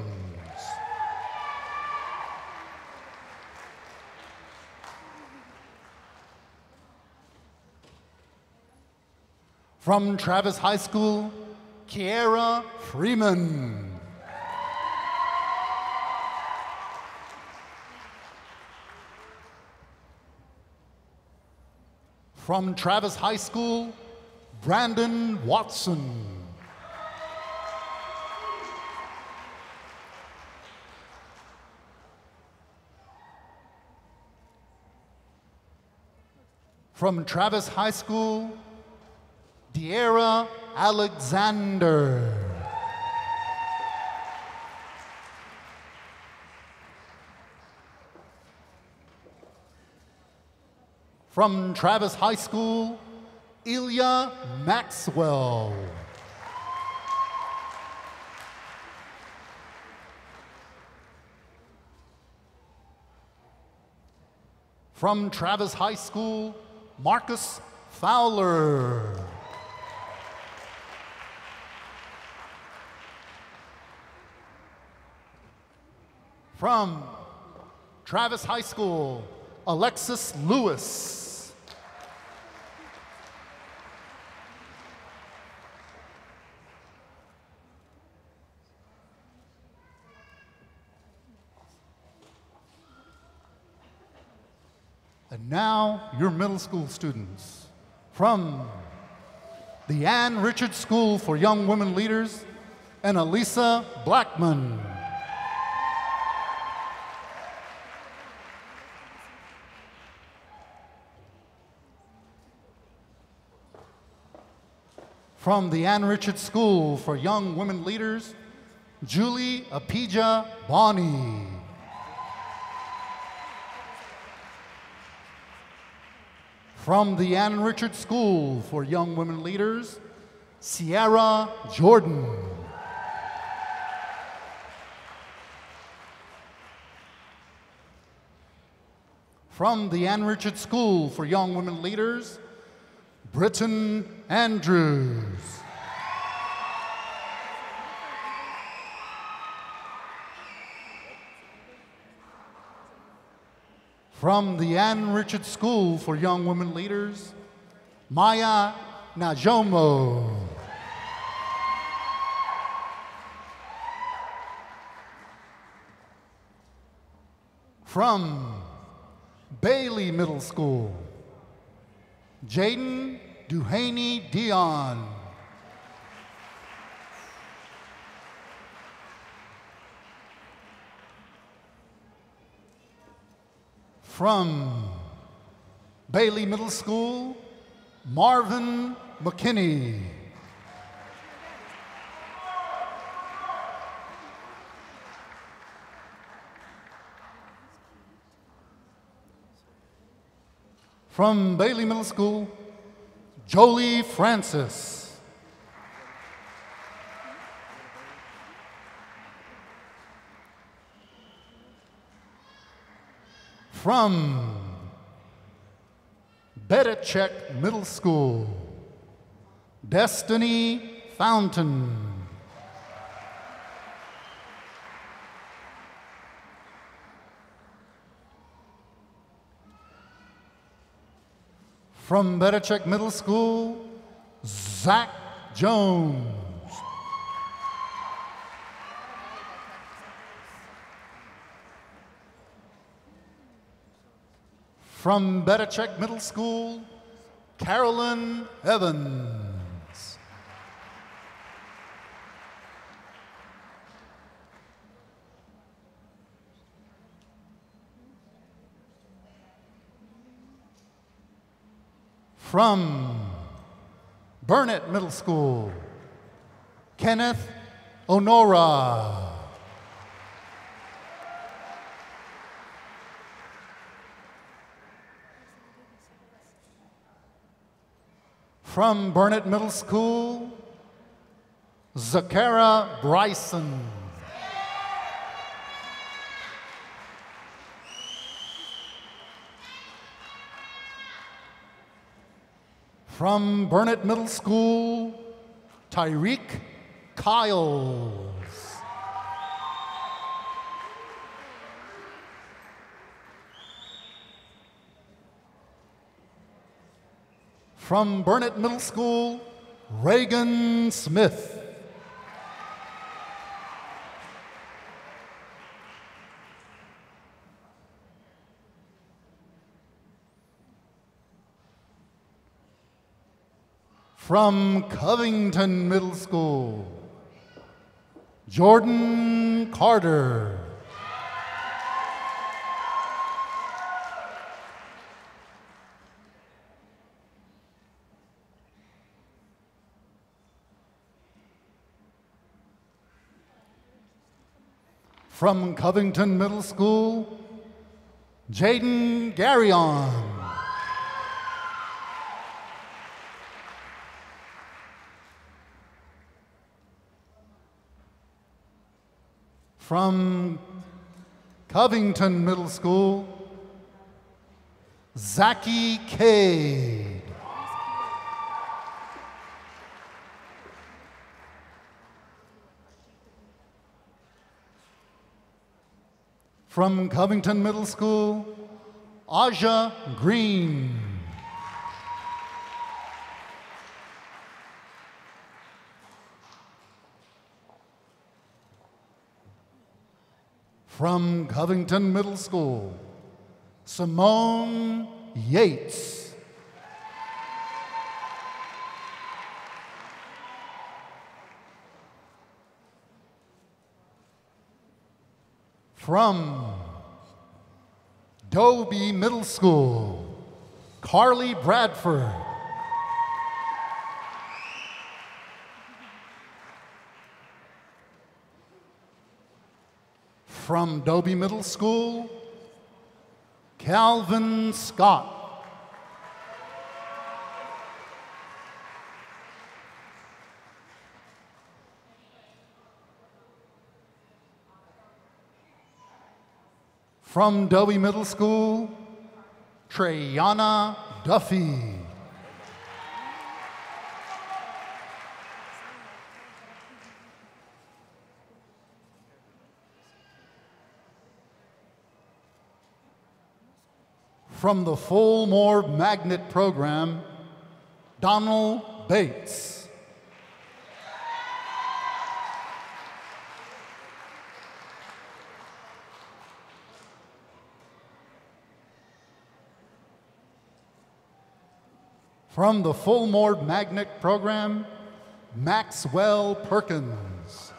From Travis High School, Kiara Freeman. From Travis High School, Brandon Watson. From Travis High School, De'Ara Alexander. From Travis High School, Ilya Maxwell. From Travis High School, Marcus Fowler. From Travis High School, Alexis Lewis. And now, your middle school students. From the Ann Richards School for Young Women Leaders, and Elisa Blackman. From the Ann Richards School for Young Women Leaders, Julie Apija Bonney. From the Ann Richards School for Young Women Leaders, Sierra Jordan. From the Ann Richards School for Young Women Leaders, Britton Andrews. From the Ann Richards School for Young Women Leaders, Maya Najomo. From Bailey Middle School, Jaden Duhaney Dion. From Bailey Middle School, Marvin McKinney. From Bailey Middle School, Jolie Francis. From Bedachek Middle School, Destiny Fountain. From Bedachek Middle School, Zach Jones. From Bedachek Middle School, Carolyn Evans. From Burnett Middle School, Kenneth Honora. From Burnett Middle School, Zakara Bryson. From Burnett Middle School, Tyreek Kyles. From Burnett Middle School, Reagan Smith. From Covington Middle School, Jordan Carter. From Covington Middle School, Jaden Garrion. From Covington Middle School, Zachy Cade. From Covington Middle School, Aja Green. From Covington Middle School, Simone Yates. From Dobie Middle School, Carly Bradford. From Dobie Middle School, Calvin Scott. From Dobie Middle School, Treyana Duffy. From the Fulmore Magnet Program, Donald Bates. From the Fulmore Magnet Program, Maxwell Perkins.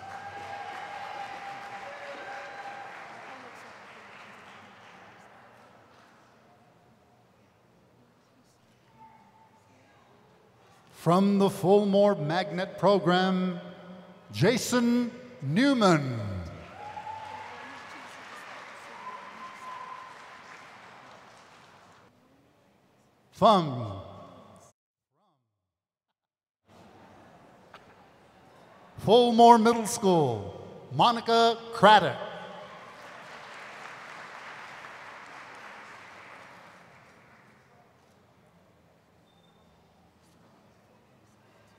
From the Fulmore Magnet Program, Jason Newman. From Fulmore Middle School, Monica Craddock.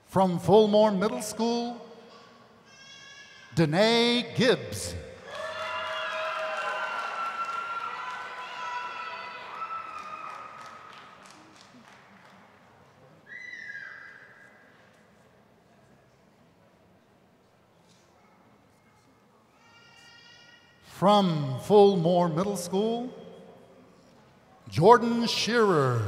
From Fulmore Middle School, Danae Gibbs. From Fulmore Middle School, Jordan Shearer.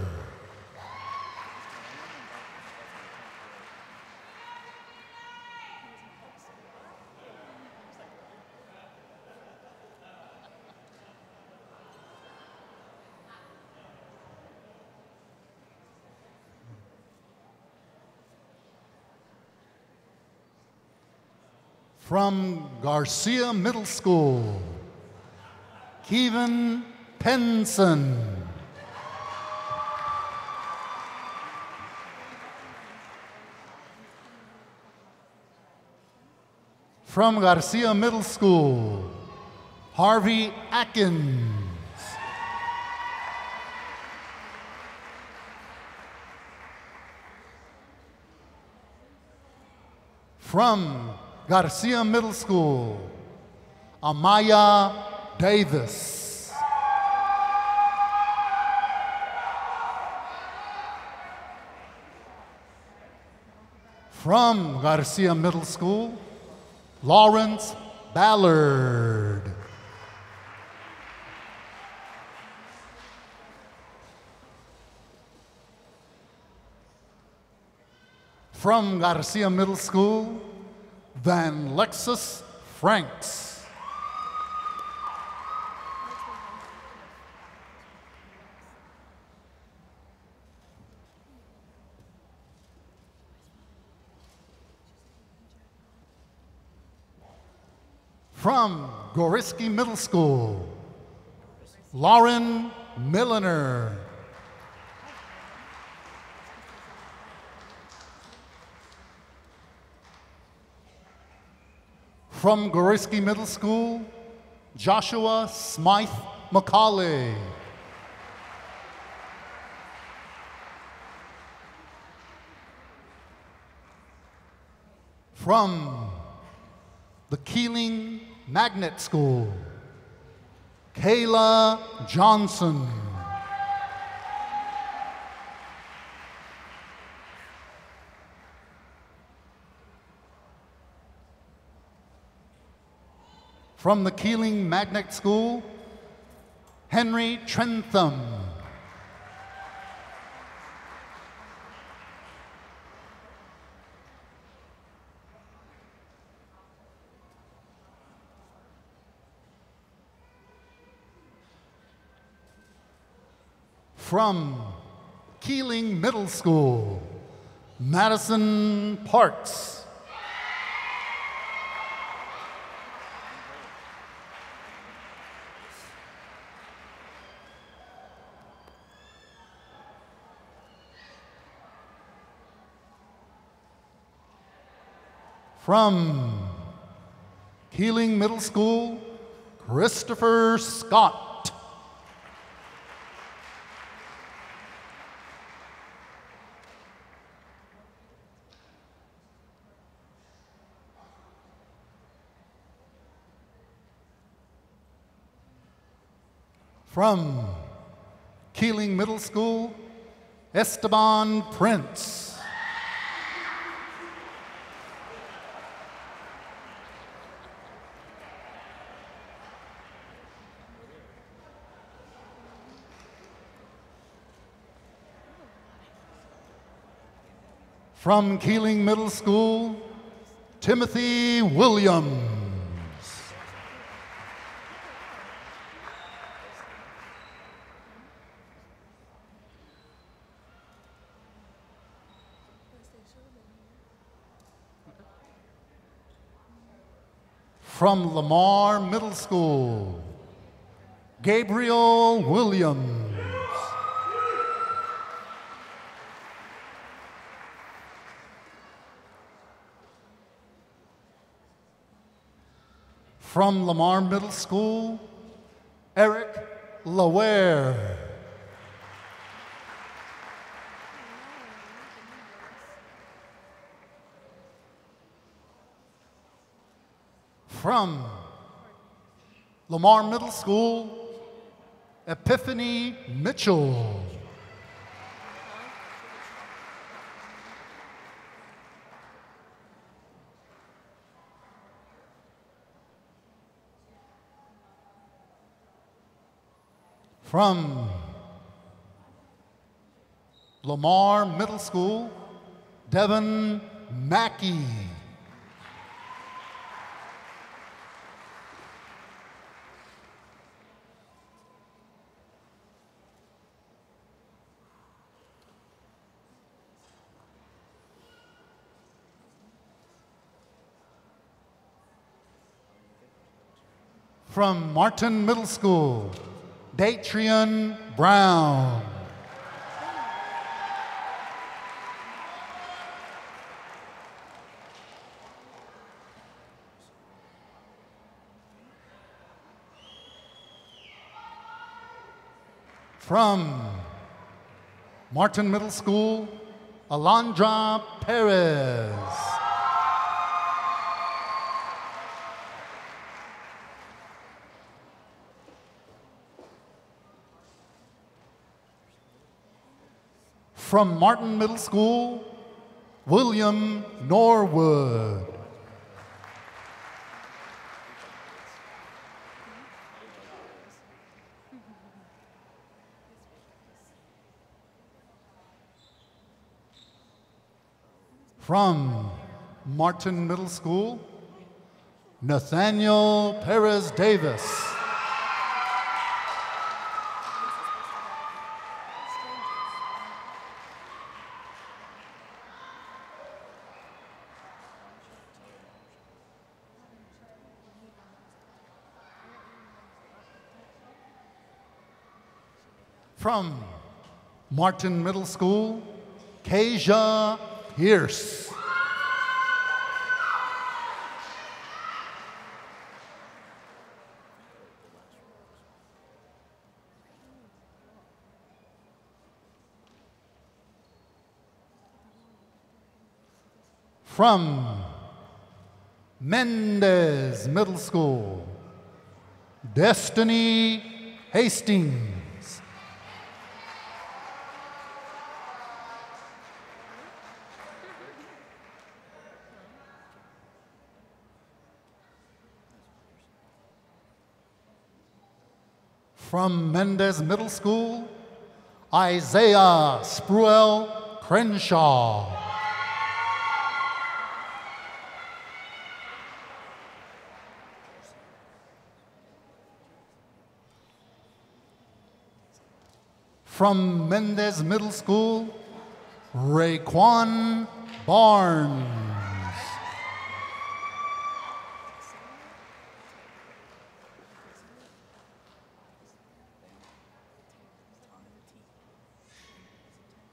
From Garcia Middle School, Kevin Penson. From Garcia Middle School, Harvey Atkins. From Garcia Middle School, Amaya Davis. From Garcia Middle School, Lawrence Ballard. From Garcia Middle School, Van Lexus Franks. From Goriski Middle School, Lauren Milliner. From Goriski Middle School, Joshua Smythe McCauley. From the Keeling Magnet School, Kayla Johnson. From the Keeling Magnet School, Henry Trentham. From Keeling Middle School, Madison Parks. From Keeling Middle School, Christopher Scott. From Keeling Middle School, Esteban Prince. From Keeling Middle School, Timothy Williams. From Lamar Middle School, Gabriel Williams. From Lamar Middle School, Eric Laware. From Lamar Middle School, Epiphany Mitchell. From Lamar Middle School, Devin Mackey. From Martin Middle School, Datrian Brown. From Martin Middle School, Alondra Perez. From Martin Middle School, William Norwood. From Martin Middle School, Nathaniel Perez Davis. From Martin Middle School, Kasia Pierce. From Mendez Middle School, Destiny Hastings. From Mendez Middle School, Isaiah Spruill Crenshaw. From Mendez Middle School, Raekwon Barnes.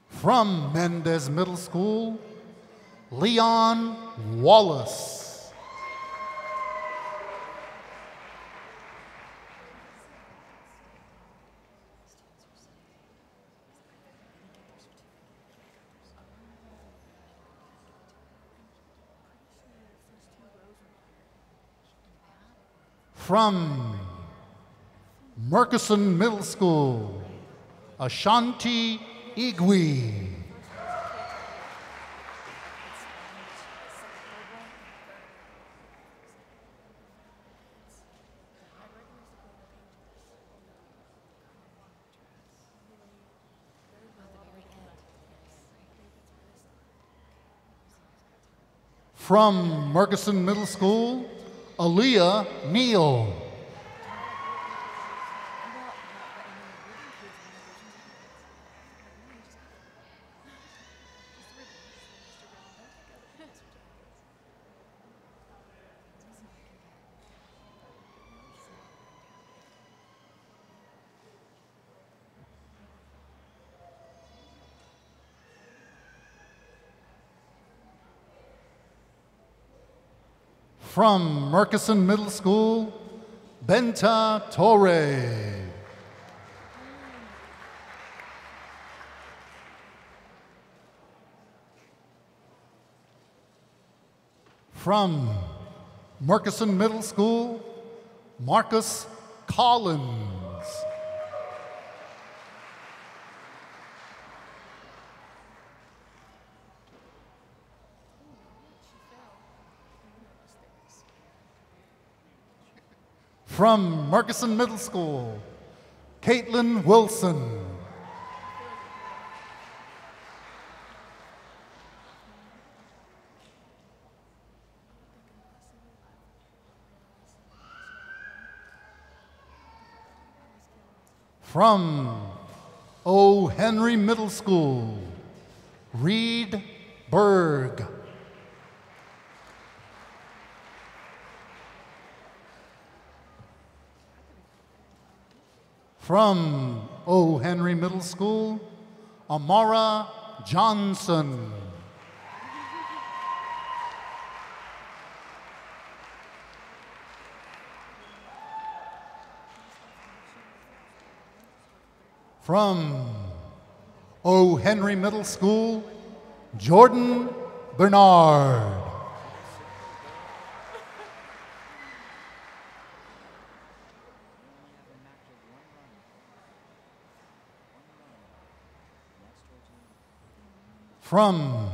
From Mendez Middle School, Leon Wallace. From Murchison Middle School, Ashanti Igwe. From Murchison Middle School, Aaliyah Neal. From Murchison Middle School, Benta Torre. From Murchison Middle School, Marcus Collins. From Murchison Middle School, Caitlin Wilson. From O. Henry Middle School, Reed Berg. From O. Henry Middle School, Amara Johnson. From O. Henry Middle School, Jordan Bernard. From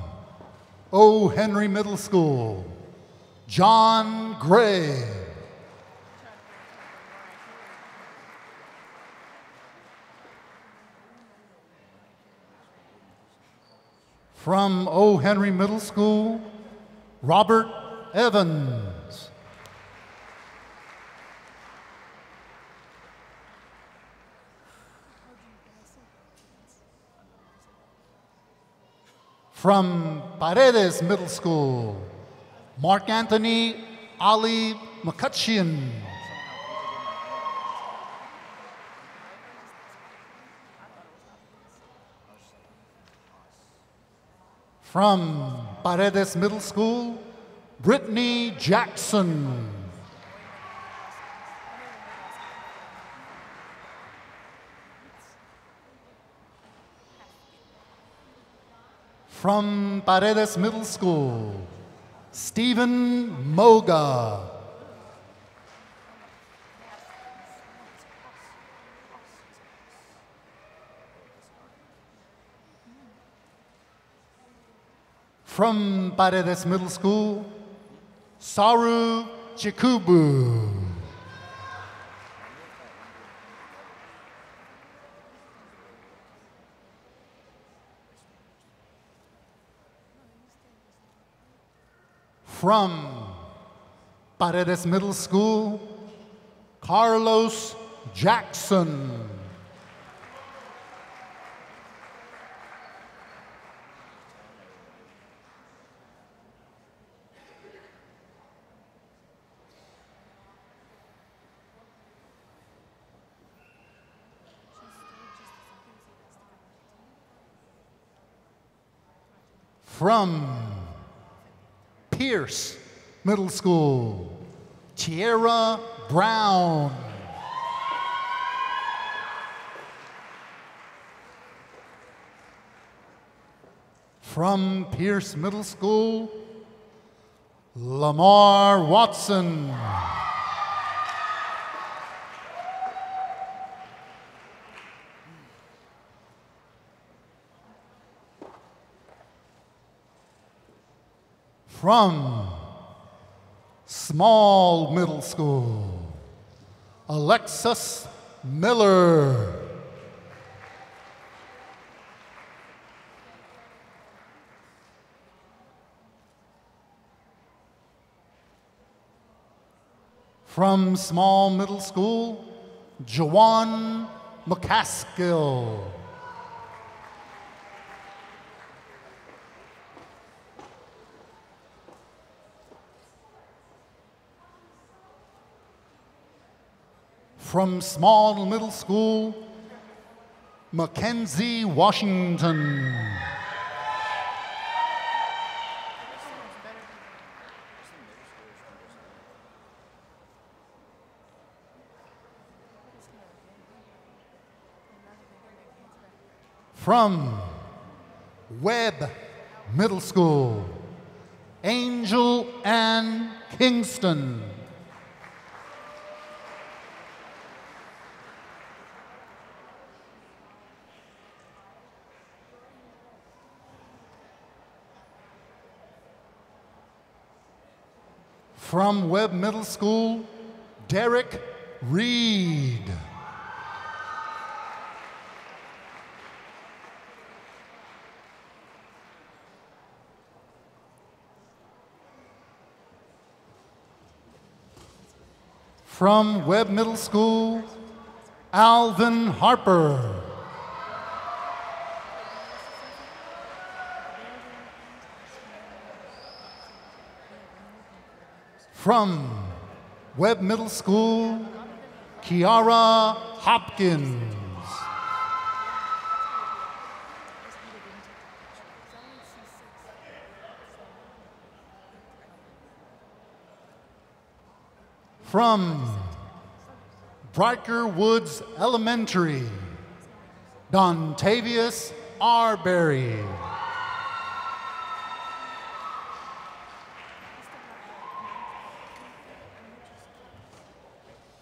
O. Henry Middle School, John Gray. From O. Henry Middle School, Robert Evans. From Paredes Middle School, Mark Anthony Ali McCutcheon. From Paredes Middle School, Brittany Jackson. From Paredes Middle School, Stephen Moga. From Paredes Middle School, Saru Chikubu. From Paredes Middle School, Carlos Jackson. From Pierce Middle School, Tierra Brown. From Pierce Middle School, Lamar Watson. From Small Middle School, Alexis Miller. From Small Middle School, Jawan McCaskill. From Small Middle School, Mackenzie Washington. From Webb Middle School, Angel Ann Kingston. From Webb Middle School, Derek Reed. From Webb Middle School, Alvin Harper. From Webb Middle School, Kiara Hopkins. From Briker Woods Elementary, Dontavius Arbery.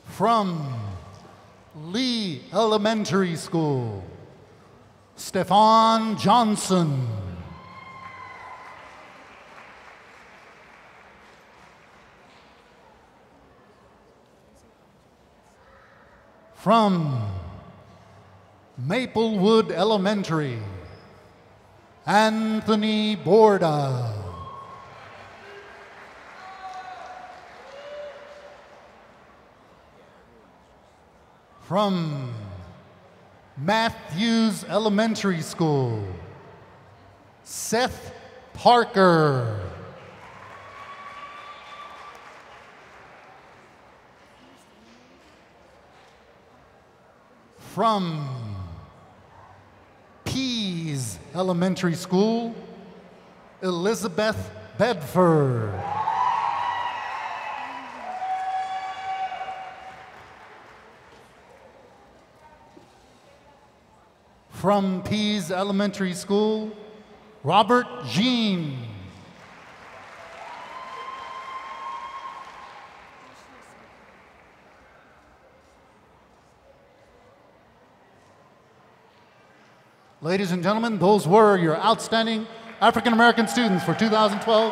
From Lee Elementary School, Stefan Johnson. From Maplewood Elementary, Anthony Borda. From Matthews Elementary School, Seth Parker. From Pease Elementary School, Elizabeth Bedford. From Pease Elementary School, Robert Jean. Ladies and gentlemen, those were your outstanding African American students for 2012-2013.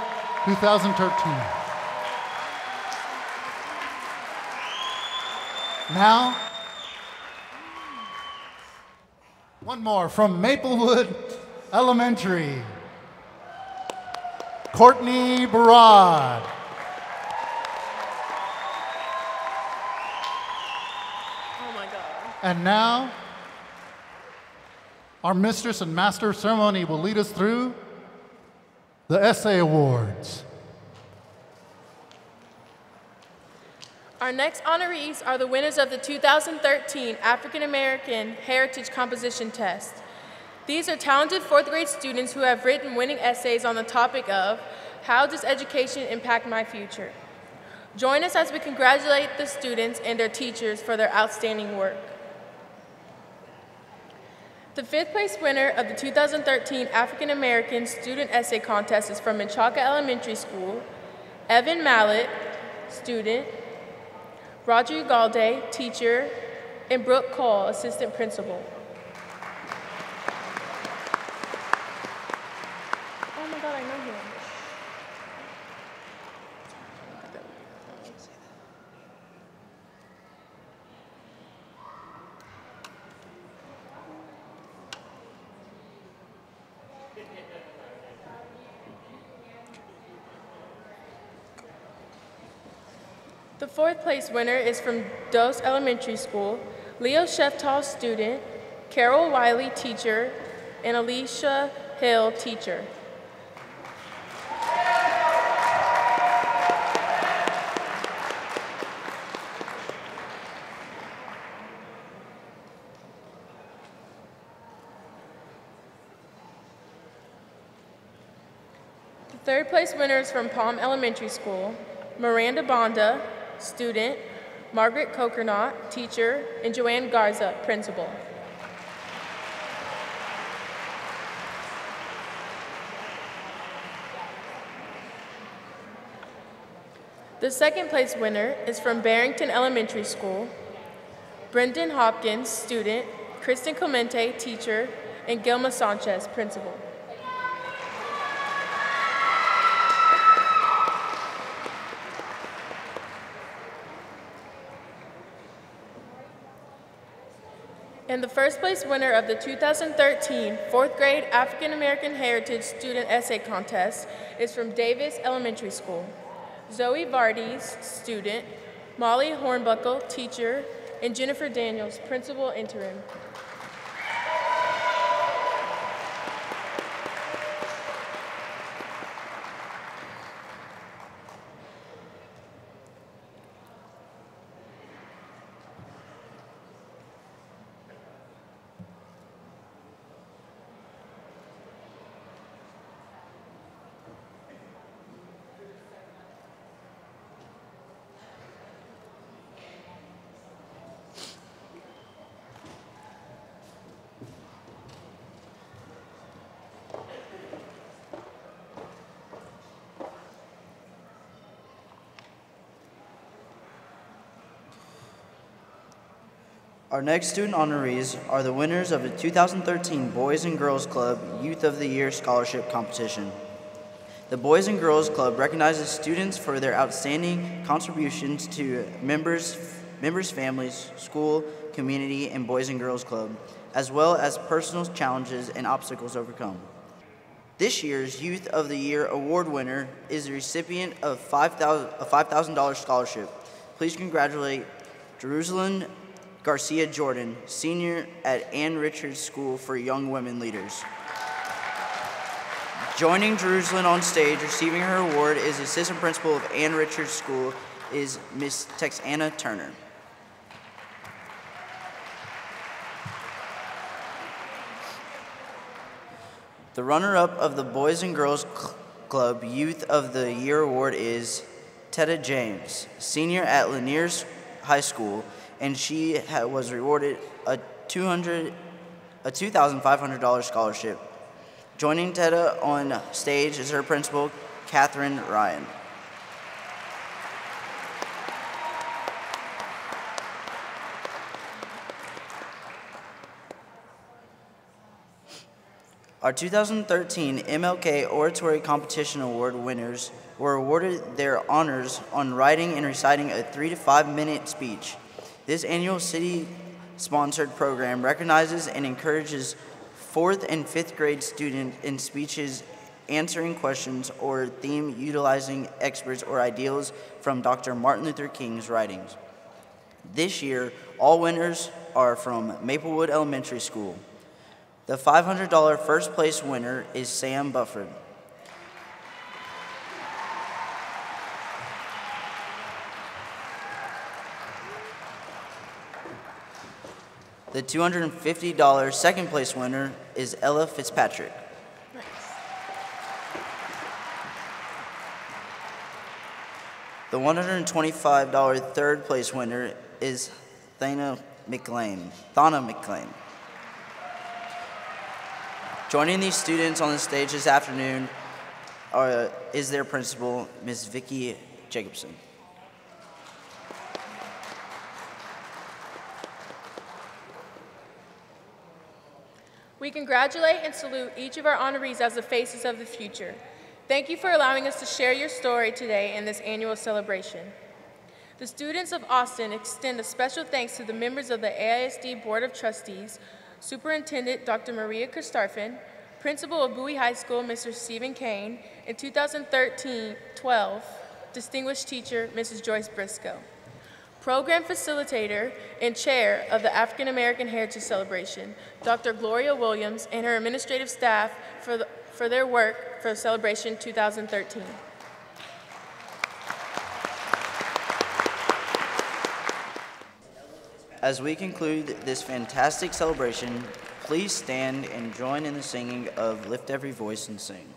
Now, one more from Maplewood Elementary, Courtney Barad. Oh my God. And now, our mistress and master of ceremony will lead us through the Essay Awards. Our next honorees are the winners of the 2013 African American Heritage Composition Test. These are talented fourth grade students who have written winning essays on the topic of how does education impact my future? Join us as we congratulate the students and their teachers for their outstanding work. The fifth place winner of the 2013 African American Student Essay Contest is from Menchaca Elementary School, Evan Mallet, student, Roger Ugalde, teacher, and Brooke Cole, assistant principal. Oh my God, I know him. The fourth place winner is from Dose Elementary School, Leo Sheftal, student, Carol Wiley, teacher, and Alicia Hill, teacher. The third place winner is from Palm Elementary School, Miranda Bonda, student, Margaret Coconut, teacher, and Joanne Garza, principal. The second place winner is from Barrington Elementary School, Brendan Hopkins, student, Kristen Clemente, teacher, and Gilma Sanchez, principal. And the first place winner of the 2013 fourth grade African American Heritage Student Essay Contest is from Davis Elementary School, Zoe Vardes, student, Molly Hornbuckle, teacher, and Jennifer Daniels, principal interim. Our next student honorees are the winners of the 2013 Boys and Girls Club Youth of the Year Scholarship Competition. The Boys and Girls Club recognizes students for their outstanding contributions to members, families, school, community, and Boys and Girls Club, as well as personal challenges and obstacles overcome. This year's Youth of the Year award winner is the recipient of a $5,000 scholarship. Please congratulate Jerusalem Garcia Jordan, senior at Ann Richards School for Young Women Leaders. Joining Jerusalem on stage, receiving her award, is the assistant principal of Ann Richards School, is Miss Texana Turner. The runner-up of the Boys and Girls Club Youth of the Year award is Tetta James, senior at Laniers High School, and she was rewarded a $2,500 scholarship. Joining Tetta on stage is her principal, Catherine Ryan. Our 2013 MLK Oratory Competition Award winners were awarded their honors on writing and reciting a 3 to 5 minute speech. This annual city-sponsored program recognizes and encourages 4th and 5th grade students in speeches answering questions or theme utilizing experts or ideals from Dr. Martin Luther King's writings. This year, all winners are from Maplewood Elementary School. The $500 first place winner is Sam Bufford. The $250 second place winner is Ella Fitzpatrick. The $125 third place winner is Thana McLean. Joining these students on the stage this afternoon is their principal, Ms. Vicki Jacobson. We congratulate and salute each of our honorees as the faces of the future. Thank you for allowing us to share your story today in this annual celebration. The students of Austin extend a special thanks to the members of the AISD Board of Trustees, Superintendent Dr. Maria Kristarfin, Principal of Bowie High School, Mr. Stephen Kane, and 2013-12 Distinguished Teacher, Mrs. Joyce Briscoe. Program Facilitator and Chair of the African American Heritage Celebration, Dr. Gloria Williams, and her administrative staff for their work for Celebration 2013. As we conclude this fantastic celebration, please stand and join in the singing of Lift Every Voice and Sing.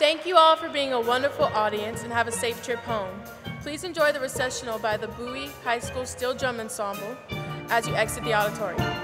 thank you all for being a wonderful audience and have a safe trip home. Please enjoy the recessional by the Bowie High School Steel Drum Ensemble as you exit the auditorium.